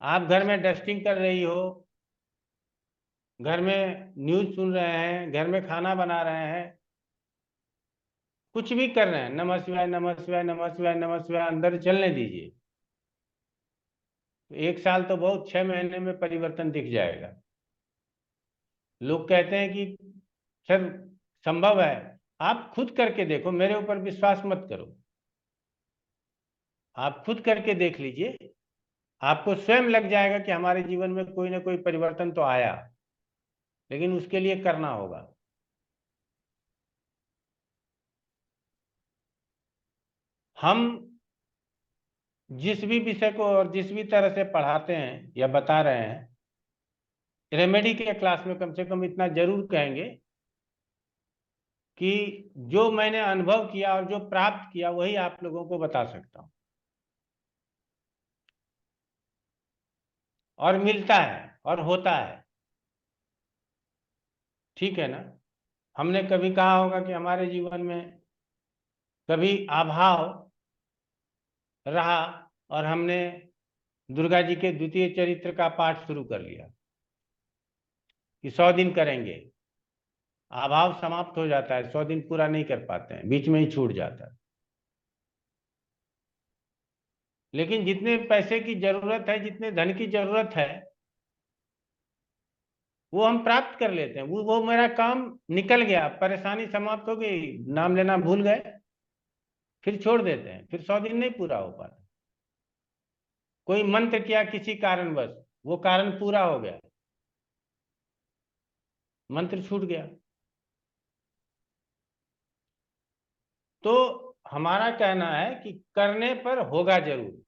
आप घर में डस्टिंग कर रही हो, घर में न्यूज सुन रहे हैं, घर में खाना बना रहे हैं, कुछ भी कर रहे हैं, नमः शिवाय नमः शिवाय नमः शिवाय नमः शिवाय अंदर चलने दीजिए। 1 साल तो बहुत, 6 महीने में परिवर्तन दिख जाएगा। लोग कहते हैं कि सर संभव है, आप खुद करके देखो, मेरे ऊपर विश्वास मत करो। आप खुद करके देख लीजिए, आपको स्वयं लग जाएगा कि हमारे जीवन में कोई ना कोई परिवर्तन तो आया, लेकिन उसके लिए करना होगा। हम जिस भी विषय को और जिस भी तरह से पढ़ाते हैं या बता रहे हैं, रेमेडी के क्लास में कम से कम इतना जरूर कहेंगे कि जो मैंने अनुभव किया और जो प्राप्त किया वही आप लोगों को बता सकता हूं, और मिलता है और होता है। ठीक है ना? हमने कभी कहा होगा कि हमारे जीवन में कभी अभाव रहा और हमने दुर्गा जी के द्वितीय चरित्र का पाठ शुरू कर लिया कि 100 दिन करेंगे। अभाव समाप्त हो जाता है, 100 दिन पूरा नहीं कर पाते हैं, बीच में ही छूट जाता है। लेकिन जितने पैसे की जरूरत है, जितने धन की जरूरत है, वो हम प्राप्त कर लेते हैं। वो मेरा काम निकल गया, परेशानी समाप्त हो गई, नाम लेना भूल गए, फिर छोड़ देते हैं, फिर 100 दिन नहीं पूरा हो पाता। कोई मंत्र किया किसी कारणवश, वो कारण पूरा हो गया, मंत्र छूट गया। तो हमारा कहना है कि करने पर होगा जरूर।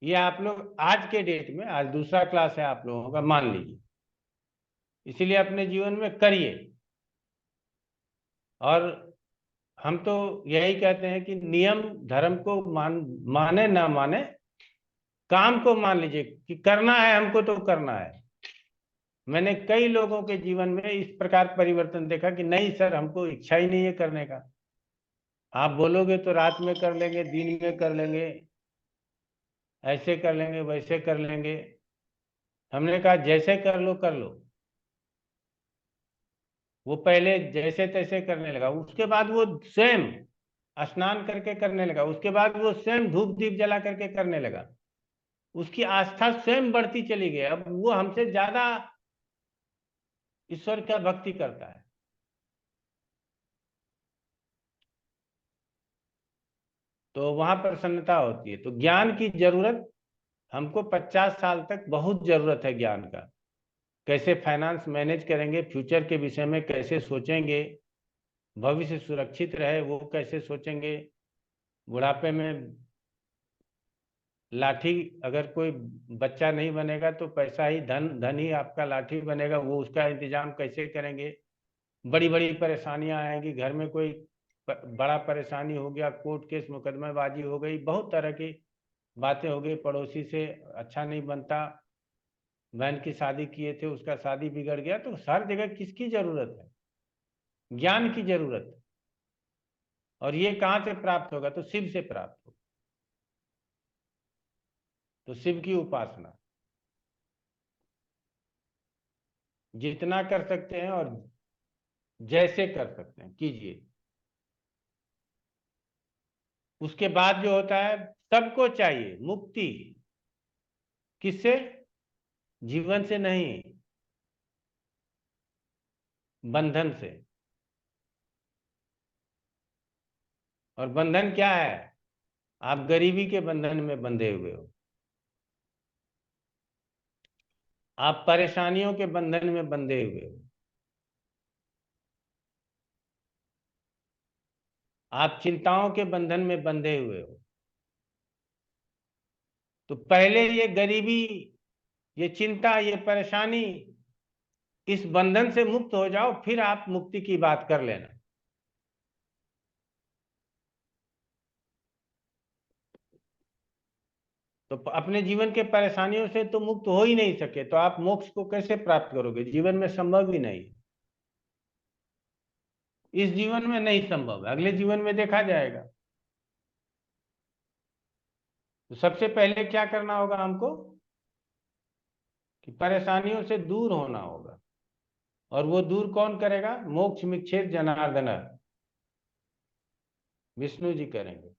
ये आप लोग आज के डेट में, आज दूसरा क्लास है आप लोगों का, मान लीजिए, इसीलिए अपने जीवन में करिए। और हम तो यही कहते हैं कि नियम धर्म को माने ना माने, काम को मान लीजिए कि करना है हमको तो करना है। मैंने कई लोगों के जीवन में इस प्रकार परिवर्तन देखा कि नहीं सर, हमको इच्छा ही नहीं है करने का। आप बोलोगे तो रात में कर लेंगे, दिन में कर लेंगे, ऐसे कर लेंगे, वैसे कर लेंगे। हमने कहा जैसे कर लो कर लो। वो पहले जैसे तैसे करने लगा, उसके बाद वो स्वयं स्नान करके करने लगा, उसके बाद वो स्वयं धूप दीप जला करके करने लगा। उसकी आस्था स्वयं बढ़ती चली गई। अब वो हमसे ज्यादा ईश्वर का भक्ति करता है। तो वहां प्रसन्नता होती है। तो ज्ञान की जरूरत हमको 50 साल तक बहुत जरूरत है ज्ञान का। कैसे फाइनेंस मैनेज करेंगे, फ्यूचर के विषय में कैसे सोचेंगे, भविष्य सुरक्षित रहे वो कैसे सोचेंगे, बुढ़ापे में लाठी, अगर कोई बच्चा नहीं बनेगा तो पैसा ही, धन ही आपका लाठी बनेगा, वो उसका इंतजाम कैसे करेंगे। बड़ी बड़ी परेशानियां आएंगी, घर में कोई बड़ा परेशानी हो गया, कोर्ट केस मुकदमेबाजी हो गई, बहुत तरह की बातें हो गई, पड़ोसी से अच्छा नहीं बनता, बहन की शादी किए थे, उसका शादी बिगड़ गया, तो हर जगह किसकी जरूरत है? ज्ञान की जरूरत है। और ये कहाँ से प्राप्त होगा? तो शिव से प्राप्त होगा। तो शिव की उपासना जितना कर सकते हैं और जैसे कर सकते हैं कीजिए। उसके बाद जो होता है, सबको चाहिए मुक्ति। किससे? जीवन से नहीं, बंधन से। और बंधन क्या है? आप गरीबी के बंधन में बंधे हुए हो, आप परेशानियों के बंधन में बंधे हुए हो, आप चिंताओं के बंधन में बंधे हुए हो। तो पहले ये गरीबी, ये चिंता, ये परेशानी, इस बंधन से मुक्त हो जाओ, फिर आप मुक्ति की बात कर लेना। तो अपने जीवन के परेशानियों से तो मुक्त हो ही नहीं सके, तो आप मोक्ष को कैसे प्राप्त करोगे? जीवन में संभव ही नहीं। इस जीवन में नहीं संभव है, अगले जीवन में देखा जाएगा। तो सबसे पहले क्या करना होगा हमको? कि परेशानियों से दूर होना होगा। और वो दूर कौन करेगा? मोक्ष मिच्छेद जनार्दन, विष्णु जी करेंगे।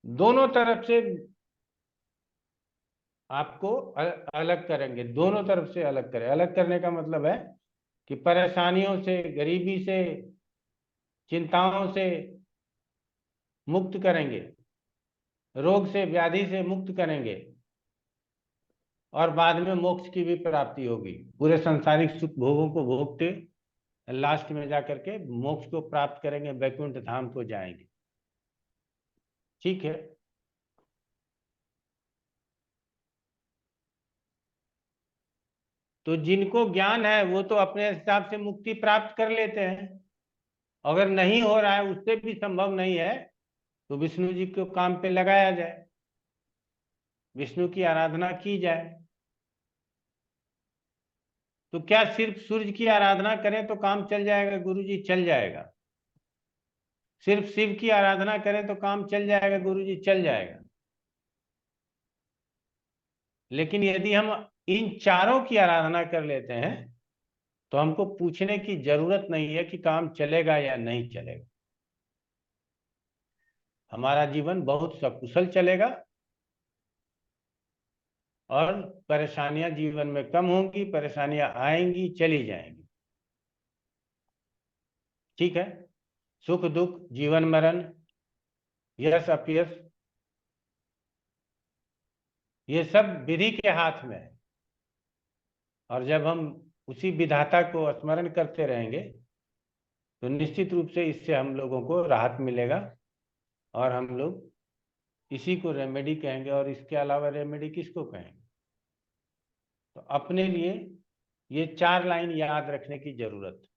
दोनों तरफ से आपको अलग करेंगे, दोनों तरफ से अलग करें। अलग करने का मतलब है कि परेशानियों से, गरीबी से, चिंताओं से मुक्त करेंगे, रोग से, व्याधि से मुक्त करेंगे, और बाद में मोक्ष की भी प्राप्ति होगी। पूरे सांसारिक सुख भोगों को भोगते लास्ट में जाकर के मोक्ष को प्राप्त करेंगे, वैकुंठ धाम को जाएंगे। ठीक है? तो जिनको ज्ञान है वो तो अपने हिसाब से मुक्ति प्राप्त कर लेते हैं। अगर नहीं हो रहा है, उससे भी संभव नहीं है, तो विष्णु जी को काम पे लगाया जाए, विष्णु की आराधना की जाए। तो क्या सिर्फ सूर्य की आराधना करें तो काम चल जाएगा? गुरुजी, चल जाएगा। सिर्फ शिव की आराधना करें तो काम चल जाएगा? गुरुजी, चल जाएगा। लेकिन यदि हम इन चारों की आराधना कर लेते हैं तो हमको पूछने की जरूरत नहीं है कि काम चलेगा या नहीं चलेगा। हमारा जीवन बहुत सकुशल चलेगा और परेशानियां जीवन में कम होंगी, परेशानियां आएंगी, चली जाएंगी। ठीक है? सुख दुख, जीवन मरण, यश अपयश, ये सब विधि के हाथ में है। और जब हम उसी विधाता को स्मरण करते रहेंगे तो निश्चित रूप से इससे हम लोगों को राहत मिलेगा, और हम लोग इसी को रेमेडी कहेंगे। और इसके अलावा रेमेडी किसको कहेंगे? तो अपने लिए ये 4 लाइन याद रखने की जरूरत है।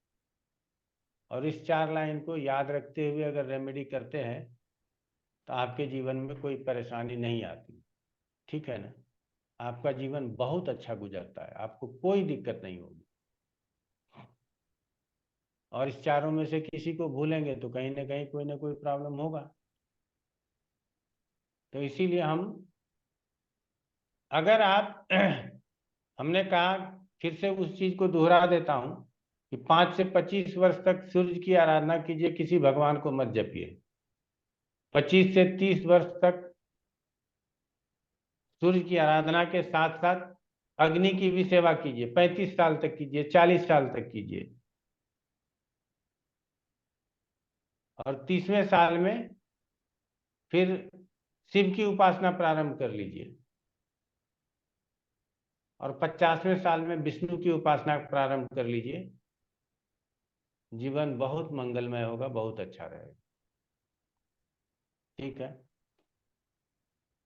और इस 4 लाइन को याद रखते हुए अगर रेमेडी करते हैं तो आपके जीवन में कोई परेशानी नहीं आती। ठीक है ना? आपका जीवन बहुत अच्छा गुजरता है, आपको कोई दिक्कत नहीं होगी। और इस चारों में से किसी को भूलेंगे तो कहीं ना कहीं कोई ना कोई प्रॉब्लम होगा। तो इसीलिए हम, अगर आप हमने कहा, फिर से उस चीज को दोहरा देता हूं कि 5 से 25 वर्ष तक सूर्य की आराधना कीजिए, किसी भगवान को मत जपिए। 25 से 30 वर्ष तक सूर्य की आराधना के साथ साथ अग्नि की भी सेवा कीजिए। 35 साल तक कीजिए, 40 साल तक कीजिए। और 30वें साल में फिर शिव की उपासना प्रारंभ कर लीजिए। और 50वें साल में विष्णु की उपासना प्रारंभ कर लीजिए। जीवन बहुत मंगलमय होगा, बहुत अच्छा रहेगा। ठीक है?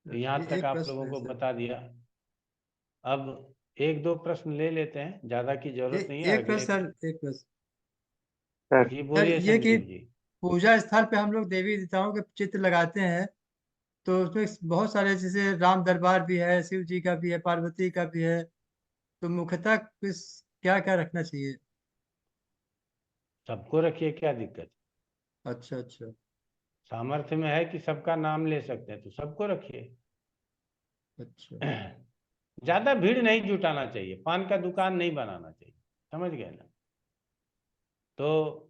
तो यहाँ तक आप लोगों को बता दिया। अब 1-2 प्रश्न ले लेते हैं, ज्यादा की जरूरत नहीं है। एक प्रश्न सर, एक प्रश्न जी सर, बोलिए ये कि संजीव जी। पूजा स्थल पे हम लोग देवी देवताओं के चित्र लगाते हैं, तो उसमें बहुत सारे, जैसे राम दरबार भी है, शिव जी का भी है, पार्वती का भी है, तो मुख्यतः किस क्या क्या रखना चाहिए? सबको रखिए, क्या दिक्कत? अच्छा अच्छा सामर्थ्य में है कि सबका नाम ले सकते हैं तो सबको रखिए। अच्छा। ज्यादा भीड़ नहीं जुटाना चाहिए, पान का दुकान नहीं बनाना चाहिए, समझ गए ना? तो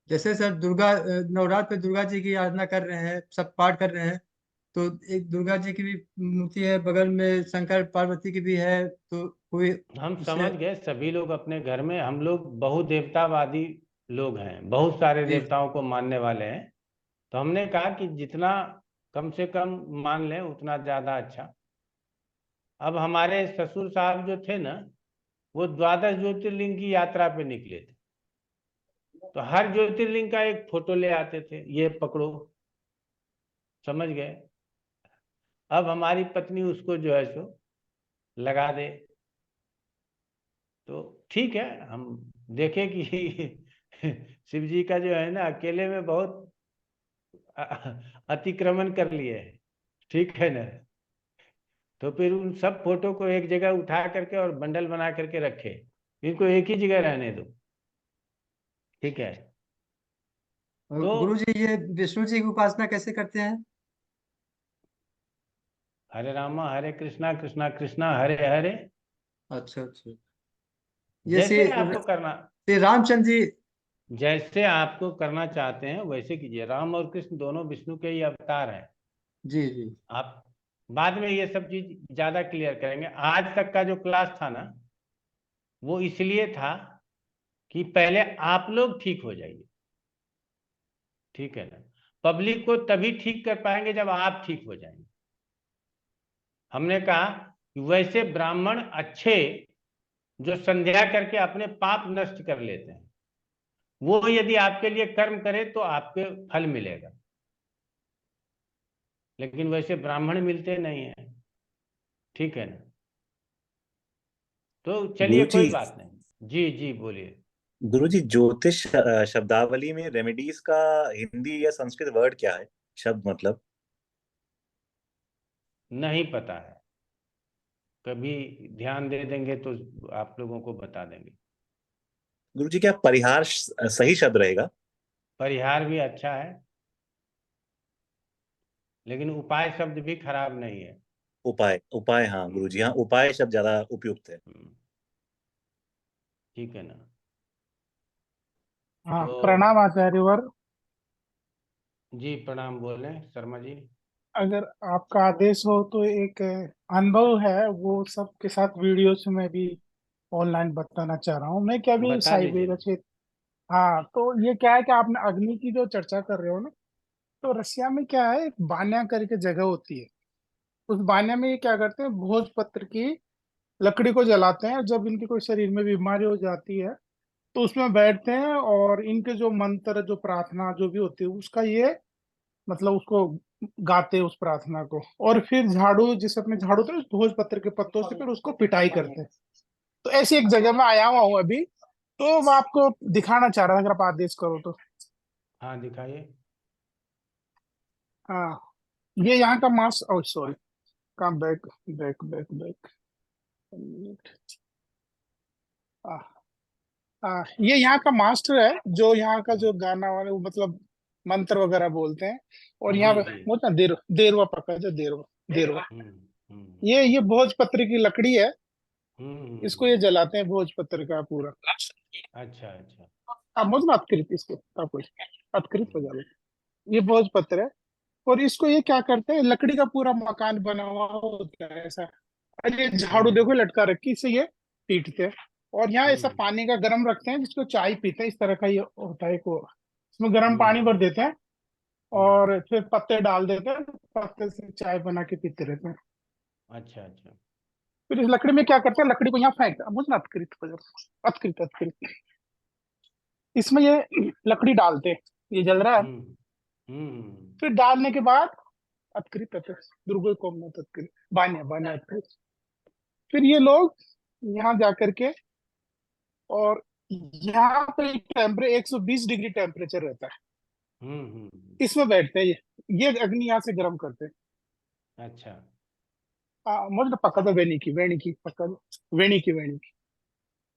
जैसे सर नवरात्र पे दुर्गा जी की आराधना कर रहे हैं, सब पाठ कर रहे हैं, तो एक दुर्गा जी की भी मूर्ति है, बगल में शंकर पार्वती की भी है, तो कोई हम उससे? समझ गए, सभी लोग अपने घर में, हम लोग बहुदेवतावादी लोग हैं, बहुत सारे जी देवताओं को मानने वाले हैं। तो हमने कहा कि जितना कम से कम मान लें उतना ज्यादा अच्छा। अब हमारे ससुर साहब जो थे ना, वो 12 ज्योतिर्लिंग की यात्रा पे निकले थे, तो हर ज्योतिर्लिंग का एक फोटो ले आते थे, ये पकड़ो, समझ गए? अब हमारी पत्नी उसको जो है सो लगा दे, तो ठीक है, हम देखें कि शिव जी का जो है ना, अकेले में बहुत अतिक्रमण कर लिए है, ठीक है ना? तो फिर उन सब फोटो को एक जगह उठा करके और बंडल बना करके रखे, इनको एक ही जगह रहने दो, ठीक है? तो गुरु जी, ये विष्णु जी की उपासना कैसे करते हैं? हरे रामा हरे कृष्णा कृष्णा कृष्णा हरे हरे, अच्छा अच्छा। ये जैसे आपको करना, श्री रामचंद्र जी? जैसे आपको करना चाहते हैं वैसे कीजिए। राम और कृष्ण दोनों विष्णु के ही अवतार हैं। जी जी। आप बाद में ये सब चीज ज्यादा क्लियर करेंगे। आज तक का जो क्लास था ना, वो इसलिए था कि पहले आप लोग ठीक हो जाइए, ठीक है ना? पब्लिक को तभी ठीक कर पाएंगे जब आप ठीक हो जाएंगे। हमने कहा कि वैसे ब्राह्मण अच्छे जो संध्या करके अपने पाप नष्ट कर लेते हैं, वो यदि आपके लिए कर्म करे तो आपके फल मिलेगा, लेकिन वैसे ब्राह्मण मिलते नहीं है, ठीक है ना? तो चलिए, गुरु जी, कोई बात नहीं। जी जी बोलिए। गुरु जी, ज्योतिष शब्दावली में रेमेडीज का हिंदी या संस्कृत वर्ड क्या है, शब्द मतलब? नहीं पता है, कभी ध्यान दे देंगे तो आप लोगों को बता देंगे। गुरु जी, क्या परिहार सही शब्द रहेगा? परिहार भी अच्छा है, लेकिन उपाय शब्द भी खराब नहीं है। उपाय, उपाय, हाँ गुरु जी, हाँ उपाय शब्द ज्यादा उपयुक्त है। ठीक है ना? हाँ, तो प्रणाम आचार्यवर। जी प्रणाम, बोलें शर्मा जी। अगर आपका आदेश हो तो एक अनुभव है, वो सबके साथ वीडियो से मैं भी ऑनलाइन बताना चाह रहा हूँ। मैं क्या भी बता साइबेरिया दीजिए। क्षेत्र। हाँ, तो ये क्या है कि आपने अग्नि की जो चर्चा कर रहे हो ना, तो रसिया में क्या है, एक बान्या करके जगह होती है। उस बान्या में ये क्या करते हैं, भोजपत्र की लकड़ी को जलाते हैं। जब इनके कोई शरीर में बीमारी हो जाती है तो उसमें बैठते हैं, और इनके जो मंत्र, जो प्रार्थना जो भी होती है, उसका ये मतलब उसको गाते हैं उस प्रार्थना को। और फिर झाड़ू, जिसे अपने झाड़ू थे, उस भोज पत्र के पत्तों से फिर उसको पिटाई करते हैं। तो ऐसी एक जगह में आया हुआ हूँ अभी, तो मैं आपको दिखाना चाह रहा था, अगर आप आदेश करो तो। हाँ दिखाइए। हाँ, ये यहाँ का मास, oh sorry, come back back back back, ये यहाँ का मास्टर है, जो यहाँ का जो गाना वाले वो मतलब मंत्र वगैरह बोलते हैं। और यहाँ जी पे जी। वो ना देरवा पका, जो देरवा देरवा, हम्म। ये भोजपत्र की लकड़ी है। इसको ये हम्म। जलाते हैं, भोजपत्र का पूरा। अच्छा अच्छा। आप मुझ में अतकृत, इसको आप अतकृत हो जाए। ये भोजपत्र है, और इसको ये क्या करते हैं, लकड़ी का पूरा मकान बना हुआ होता है ऐसा। और ये झाड़ू देखो लटका रखी, इससे ये पीटते हैं। और यहाँ ऐसा पानी का गर्म रखते हैं, जिसको चाय पीते हैं, इस तरह का ये होता है एक वो। इसमें गर्म पानी भर देते हैं, और फिर पत्ते डाल देते हैं, पत्ते से चाय बना के पीते रहते हैं। अच्छा अच्छा। फिर इस लकड़ी में क्या करते हैं, लकड़ी को यहाँ फेंकते हैं, मुझे ना अतकृत हो जाए, अतकृत अतकृत। इसमें ये लकड़ी डालते हैं, ये जल रहा है। फिर डालने के बाद अतकृत अतकृत, दुर्गो कोम अतकृत, बान्या बान्या अतकृत। फिर ये लोग यहाँ जा करके और यहाँ पे टेम्परेचर 120 डिग्री टेम्परेचर रहता है, इसमें बैठते हैं ये अग्नि यहाँ से गर्म करते हैं। अच्छा। मुझे पक्का था वेणी की पक्का वेणी की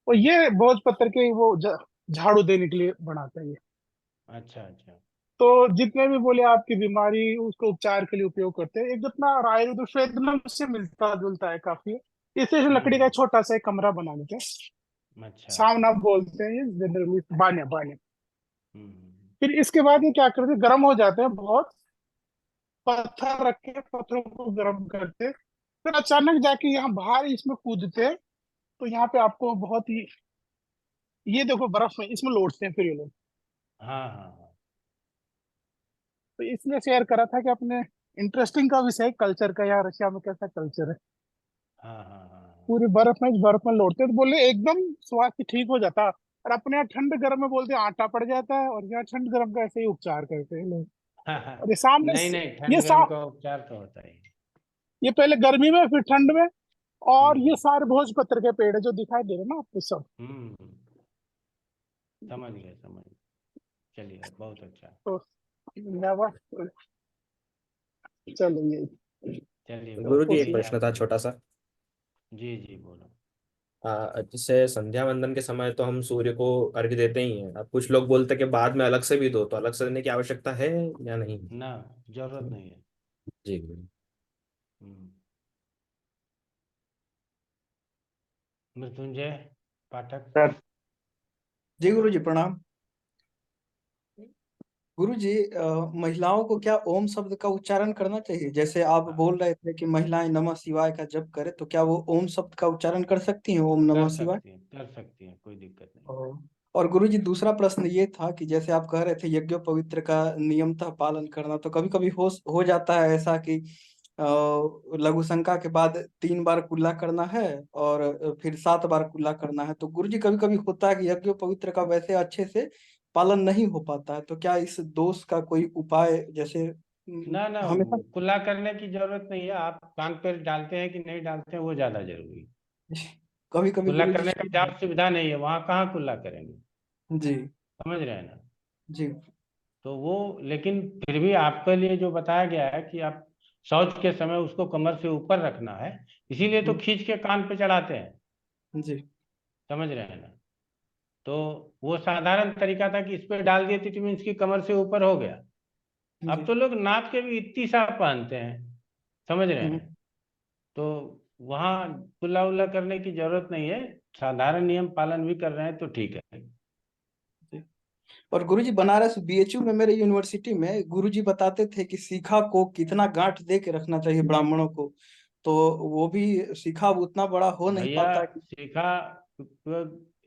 और ये भोजपत्र के वो झाड़ू देने के लिए बनाते हैं ये। अच्छा अच्छा। तो जितने भी बोले आपकी बीमारी उसको उपचार के लिए उपयोग करते हैं, एक अपना आयुर्वेद श्वेतनम से मिलता जुलता है काफी। इसे लकड़ी का छोटा सा एक कमरा बना लेते हैं, अच्छा। सावना बोलते हैं ये जनरली, बान्या बान्या। फिर इसके बाद ये क्या करते हैं, गर्म हो जाते हैं बहुत, पत्थर रख के पत्थरों को गर्म करते हैं, फिर अचानक जाके यहाँ बाहर इसमें कूदते हैं। तो यहाँ पे आपको बहुत ही, ये देखो बर्फ में इसमें लौटते हैं फिर ये लोग। हाँ हाँ हाँ। तो इसलिए शेयर करा था कि अपने इंटरेस्टिंग का विषय कल्चर का, या रशिया में कैसा कल्चर है। हाँ हाँ हाँ। पूरी बर्फ में लौटते हैं, तो बोले एकदम स्वास्थ्य ठीक हो जाता। और अपने यहाँ ठंड गर्म में बोलते हैं आटा पड़ जाता है, और यहाँ ठंड गर्म का ऐसे ही उपचार करते हैं लोग। और ये सामने नहीं नहीं, ये ठंड गर्म का उपचार तो होता ही। ये पहले गर्मी में फिर ठंड में। और ये सारे भोजपत्र के पेड़ है जो दिखाई दे रहे हैं ना आपको सब। समझ गए समझ गए। चलिए बहुत अच्छा। तो चलिए चलिए गुरु जी एक प्रश्न था छोटा सा। जी जी बोलो। जैसे संध्या वंदन के समय तो हम सूर्य को अर्घ्य देते ही हैं, अब कुछ लोग बोलते हैं कि बाद में अलग से भी दो, तो अलग से देने की आवश्यकता है या नहीं? ना, जरूरत नहीं है। जी। मृत्युंजय पाठक। सर जी गुरु जी प्रणाम। गुरु जी महिलाओं को क्या ओम शब्द का उच्चारण करना चाहिए? जैसे आप बोल रहे थे कि महिलाएं नमः शिवाय का जप करें, तो क्या वो ओम शब्द का उच्चारण कर सकती हैं, ओम नमः शिवाय? कर सकती हैं, कोई दिक्कत नहीं। और गुरु जी दूसरा प्रश्न ये था कि जैसे आप कह रहे थे यज्ञोपवीत का नियमतः पालन करना, तो कभी कभी हो जाता है ऐसा कि लघु शंका के बाद 3 बार कुल्ला करना है और फिर 7 बार कुल्ला करना है। तो गुरु जी कभी कभी होता है कि यज्ञोपवीत का वैसे अच्छे से पालन नहीं हो पाता है, तो क्या इस दोष का कोई उपाय, जैसे ना हमेशा कुल्ला करने की जरूरत नहीं है। आप कान पे डालते हैं कि नहीं डालते हैं वो ज्यादा जरूरी है। कभी कभी कुल्ला गुरु करने जी की जहाँ सुविधा नहीं है वहां कहाँ कुल्ला करेंगे। जी समझ रहे हैं ना? जी। तो वो, लेकिन फिर भी आपके लिए जो बताया गया है कि आप शौच के समय उसको कमर से ऊपर रखना है, इसीलिए तो खींच के कान पे चढ़ाते हैं। जी समझ रहे हैं ना? तो वो साधारण तरीका था कि इस पे डाल दिए तो मीन्स की कमर से ऊपर हो गया। अब तो लोग नाप के भी इतनी सा पहनते हैं। समझ रहे हैं? तो वहाँ कुल्ला उल्ला करने की जरूरत नहीं है। साधारण नियम पालन भी कर रहे हैं तो ठीक है। और गुरुजी बनारस बीएचयू में, मेरे यूनिवर्सिटी में गुरुजी बताते थे कि शिखा को कितना गांठ दे के रखना चाहिए ब्राह्मणों को, तो वो भी शिखा उतना बड़ा हो नहीं भैया पाता कि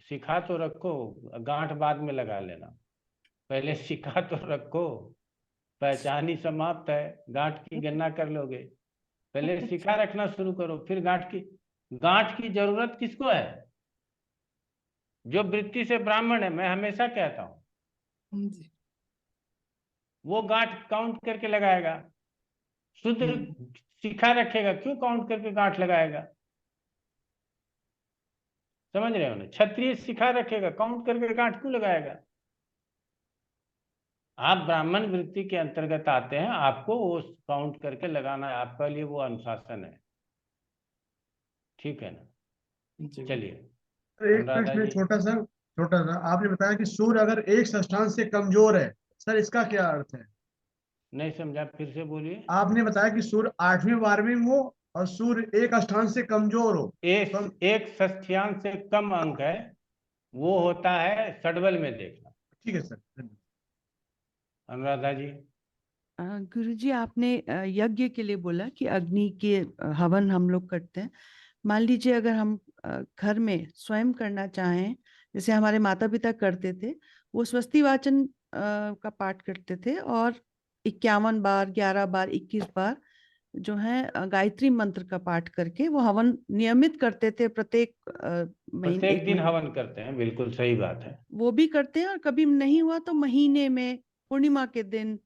शिखा तो रखो, गांठ बाद में लगा लेना। पहले शिखा तो रखो, पहचान ही समाप्त है, गांठ की गणना कर लोगे। पहले शिखा रखना शुरू करो, फिर गांठ की जरूरत किसको है? जो वृत्ति से ब्राह्मण है। मैं हमेशा कहता हूं वो गांठ काउंट करके लगाएगा। शुद्ध शिखा रखेगा, क्यों काउंट करके गांठ लगाएगा? समझ रहे हो ना? क्षत्रिय शिखा रखेगा, काउंट करके गांठ क्यों लगाएगा? आप ब्राह्मण वृत्ति के अंतर्गत आते हैं, आपको वो काउंट करके लगाना है। आपके लिए वो अनुशासन है। ठीक है ना? चलिए एक प्रश्न छोटा सा आपने बताया कि सूर्य अगर एक षष्ठांश से कमजोर है, सर इसका क्या अर्थ है? नहीं समझा, फिर से बोलिए। आपने बताया कि सूर्य 8वीं 12वीं में हो और सूर्य एक अष्टांश से कमजोर हो। एक षष्ठ्यांश से कम अंक है, वो होता है षडबल में देखना। ठीक है सर। अनुराधा जी। गुरुजी आपने यज्ञ के लिए बोला कि अग्नि के हवन हम लोग करते हैं। मान लीजिए अगर हम घर में स्वयं करना चाहें, जैसे हमारे माता पिता करते थे, वो स्वस्ति वाचन का पाठ करते थे और 51 बार 11 बार 21 बार जो है गायत्री मंत्र का पाठ करके वो हवन नियमित करते थे। प्रत्येक प्रत्येक दिन हवन करते हैं, बिल्कुल सही बात है। वो भी करते हैं, और कभी नहीं हुआ तो महीने में पूर्णिमा के दिन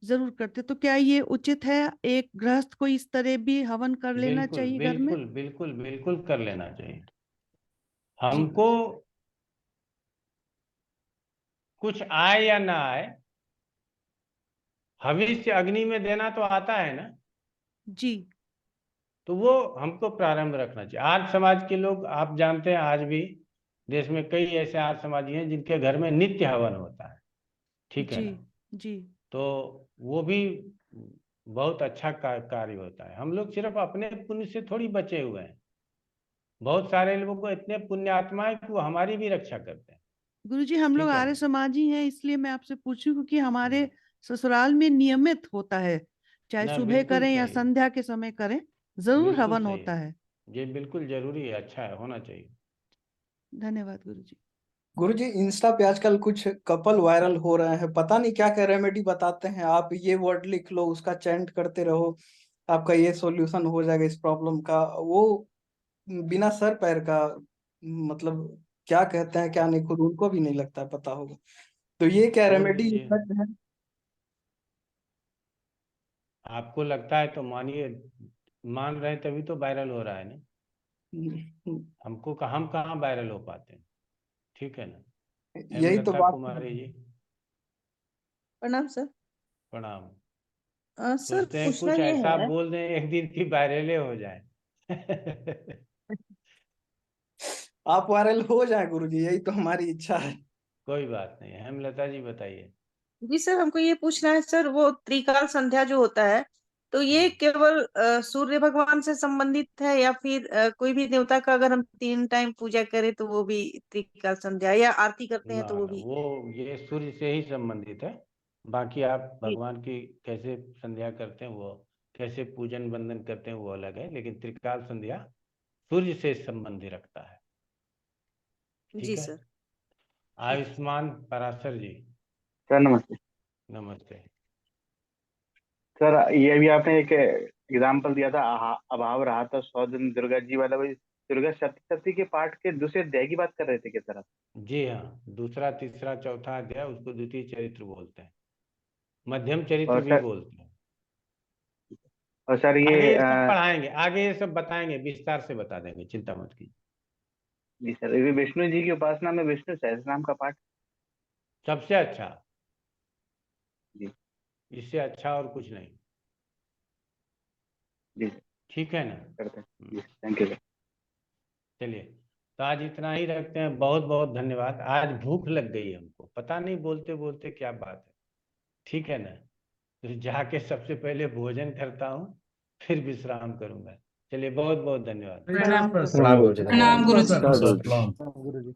जरूर करते। तो क्या ये उचित है? एक गृहस्थ को इस तरह भी हवन कर लेना चाहिए घर में? बिल्कुल बिल्कुल बिल्कुल कर लेना चाहिए। हमको कुछ आए या ना आए, भविष्य अग्नि में देना तो आता है ना, जी तो वो हमको प्रारंभ रखना चाहिए। आर्य समाज के लोग, आप जानते हैं, आज भी देश में कई ऐसे आर्य समाजी हैं जिनके घर में नित्य हवन होता है, ठीक है जी ना, जी तो वो भी बहुत अच्छा कार्य होता है। हम लोग सिर्फ अपने पुण्य से थोड़ी बचे हुए हैं, बहुत सारे लोगों को इतने पुण्य आत्मा है कि वो हमारी भी रक्षा करते हैं। गुरुजी, हम लोग ठीक है आर्य ना? समाजी हैं, इसलिए मैं आपसे पूछूं क्योंकि हमारे ससुराल में नियमित होता है, चाहे ना, सुबह बिल्कुल करें या सही, संध्या के समय करें, जरूर बिल्कुल हवन सही होता है। ये बिल्कुल जरूरी है, अच्छा है, होना चाहिए। धन्यवाद गुरुजी। गुरुजी, इंस्टा पे आजकल कुछ कपल वायरल हो रहे हैं, पता नहीं क्या क्या रेमेडी बताते हैं, आप ये वर्ड लिख लो, उसका चैंट करते रहो, आपका ये सॉल्यूशन हो जाएगा इस प्रॉब्लम का। वो बिना सर पैर का, मतलब क्या कहते हैं क्या नहीं, खुद उनको भी नहीं लगता है पता होगा। तो ये क्या बोल रेमेडी दीजिए, इफेक्ट है? आपको लगता है तो मानिए, मान रहे हैं तभी तो वायरल हो रहा है ना, हम कहाँ वायरल हो पाते हैं, ठीक है ना। यही तो हेमलता बात कुमारी जी, प्रणाम सर। प्रणाम। सर सोचते हैं पूछना कुछ ये ऐसा है, बोल दें एक दिन की वायरल हो जाए। आप वायरल हो जाए गुरुजी, यही तो हमारी इच्छा है। कोई बात नहीं, हेमलता जी बताइए। जी सर हमको ये पूछना है सर, वो त्रिकाल संध्या जो होता है तो ये केवल सूर्य भगवान से संबंधित है या फिर कोई भी देवता का अगर हम 3 टाइम पूजा करें तो वो भी त्रिकाल संध्या, या आरती करते हैं ना तो वो ना, भी? वो ये सूर्य से ही संबंधित है, बाकी आप जी भगवान की कैसे संध्या करते हैं, वो कैसे पूजन वंदन करते हैं वो अलग है, लेकिन त्रिकाल संध्या सूर्य से संबंध रखता है, जी ठीक है। सर। आयुष्मान पराशर जी, सर नमस्ते। नमस्ते। सर ये भी आपने एक एग्जाम्पल दिया था, अभाव रहा था 100 दिन दुर्गा जी वाला, वही दुर्गा सप्तशती के पाठ के दूसरे अध्याय की बात कर रहे थे क्या सर आप? जी हाँ, दूसरा तीसरा चौथा अध्याय उसको द्वितीय चरित्र बोलते हैं, मध्यम चरित्र और भी सर, बोलते हैं। और सर आगे ये ये सब पढ़ाएंगे, आगे ये सब बताएंगे, विस्तार से बता देंगे, चिंता मत कीजिए। जी सर, ये विष्णु जी की उपासना में विष्णु सहस्त्रनाम का पाठ। सबसे अच्छा, जी इससे अच्छा और कुछ नहीं, जी सर, ठीक है ना। करते हैं जी, थैंक यू सर। चलिए, तो आज इतना ही रखते हैं, बहुत बहुत धन्यवाद। आज भूख लग गई हमको, पता नहीं बोलते बोलते क्या बात है, ठीक है ना। तो जाके सबसे पहले भोजन करता हूँ, फिर विश्राम करूंगा। चलिए, बहुत बहुत धन्यवाद। प्रणाम प्रणाम प्रणाम गुरुजी, प्रणाम धन्यवाद। सर। प्रणाम। गुरुजी।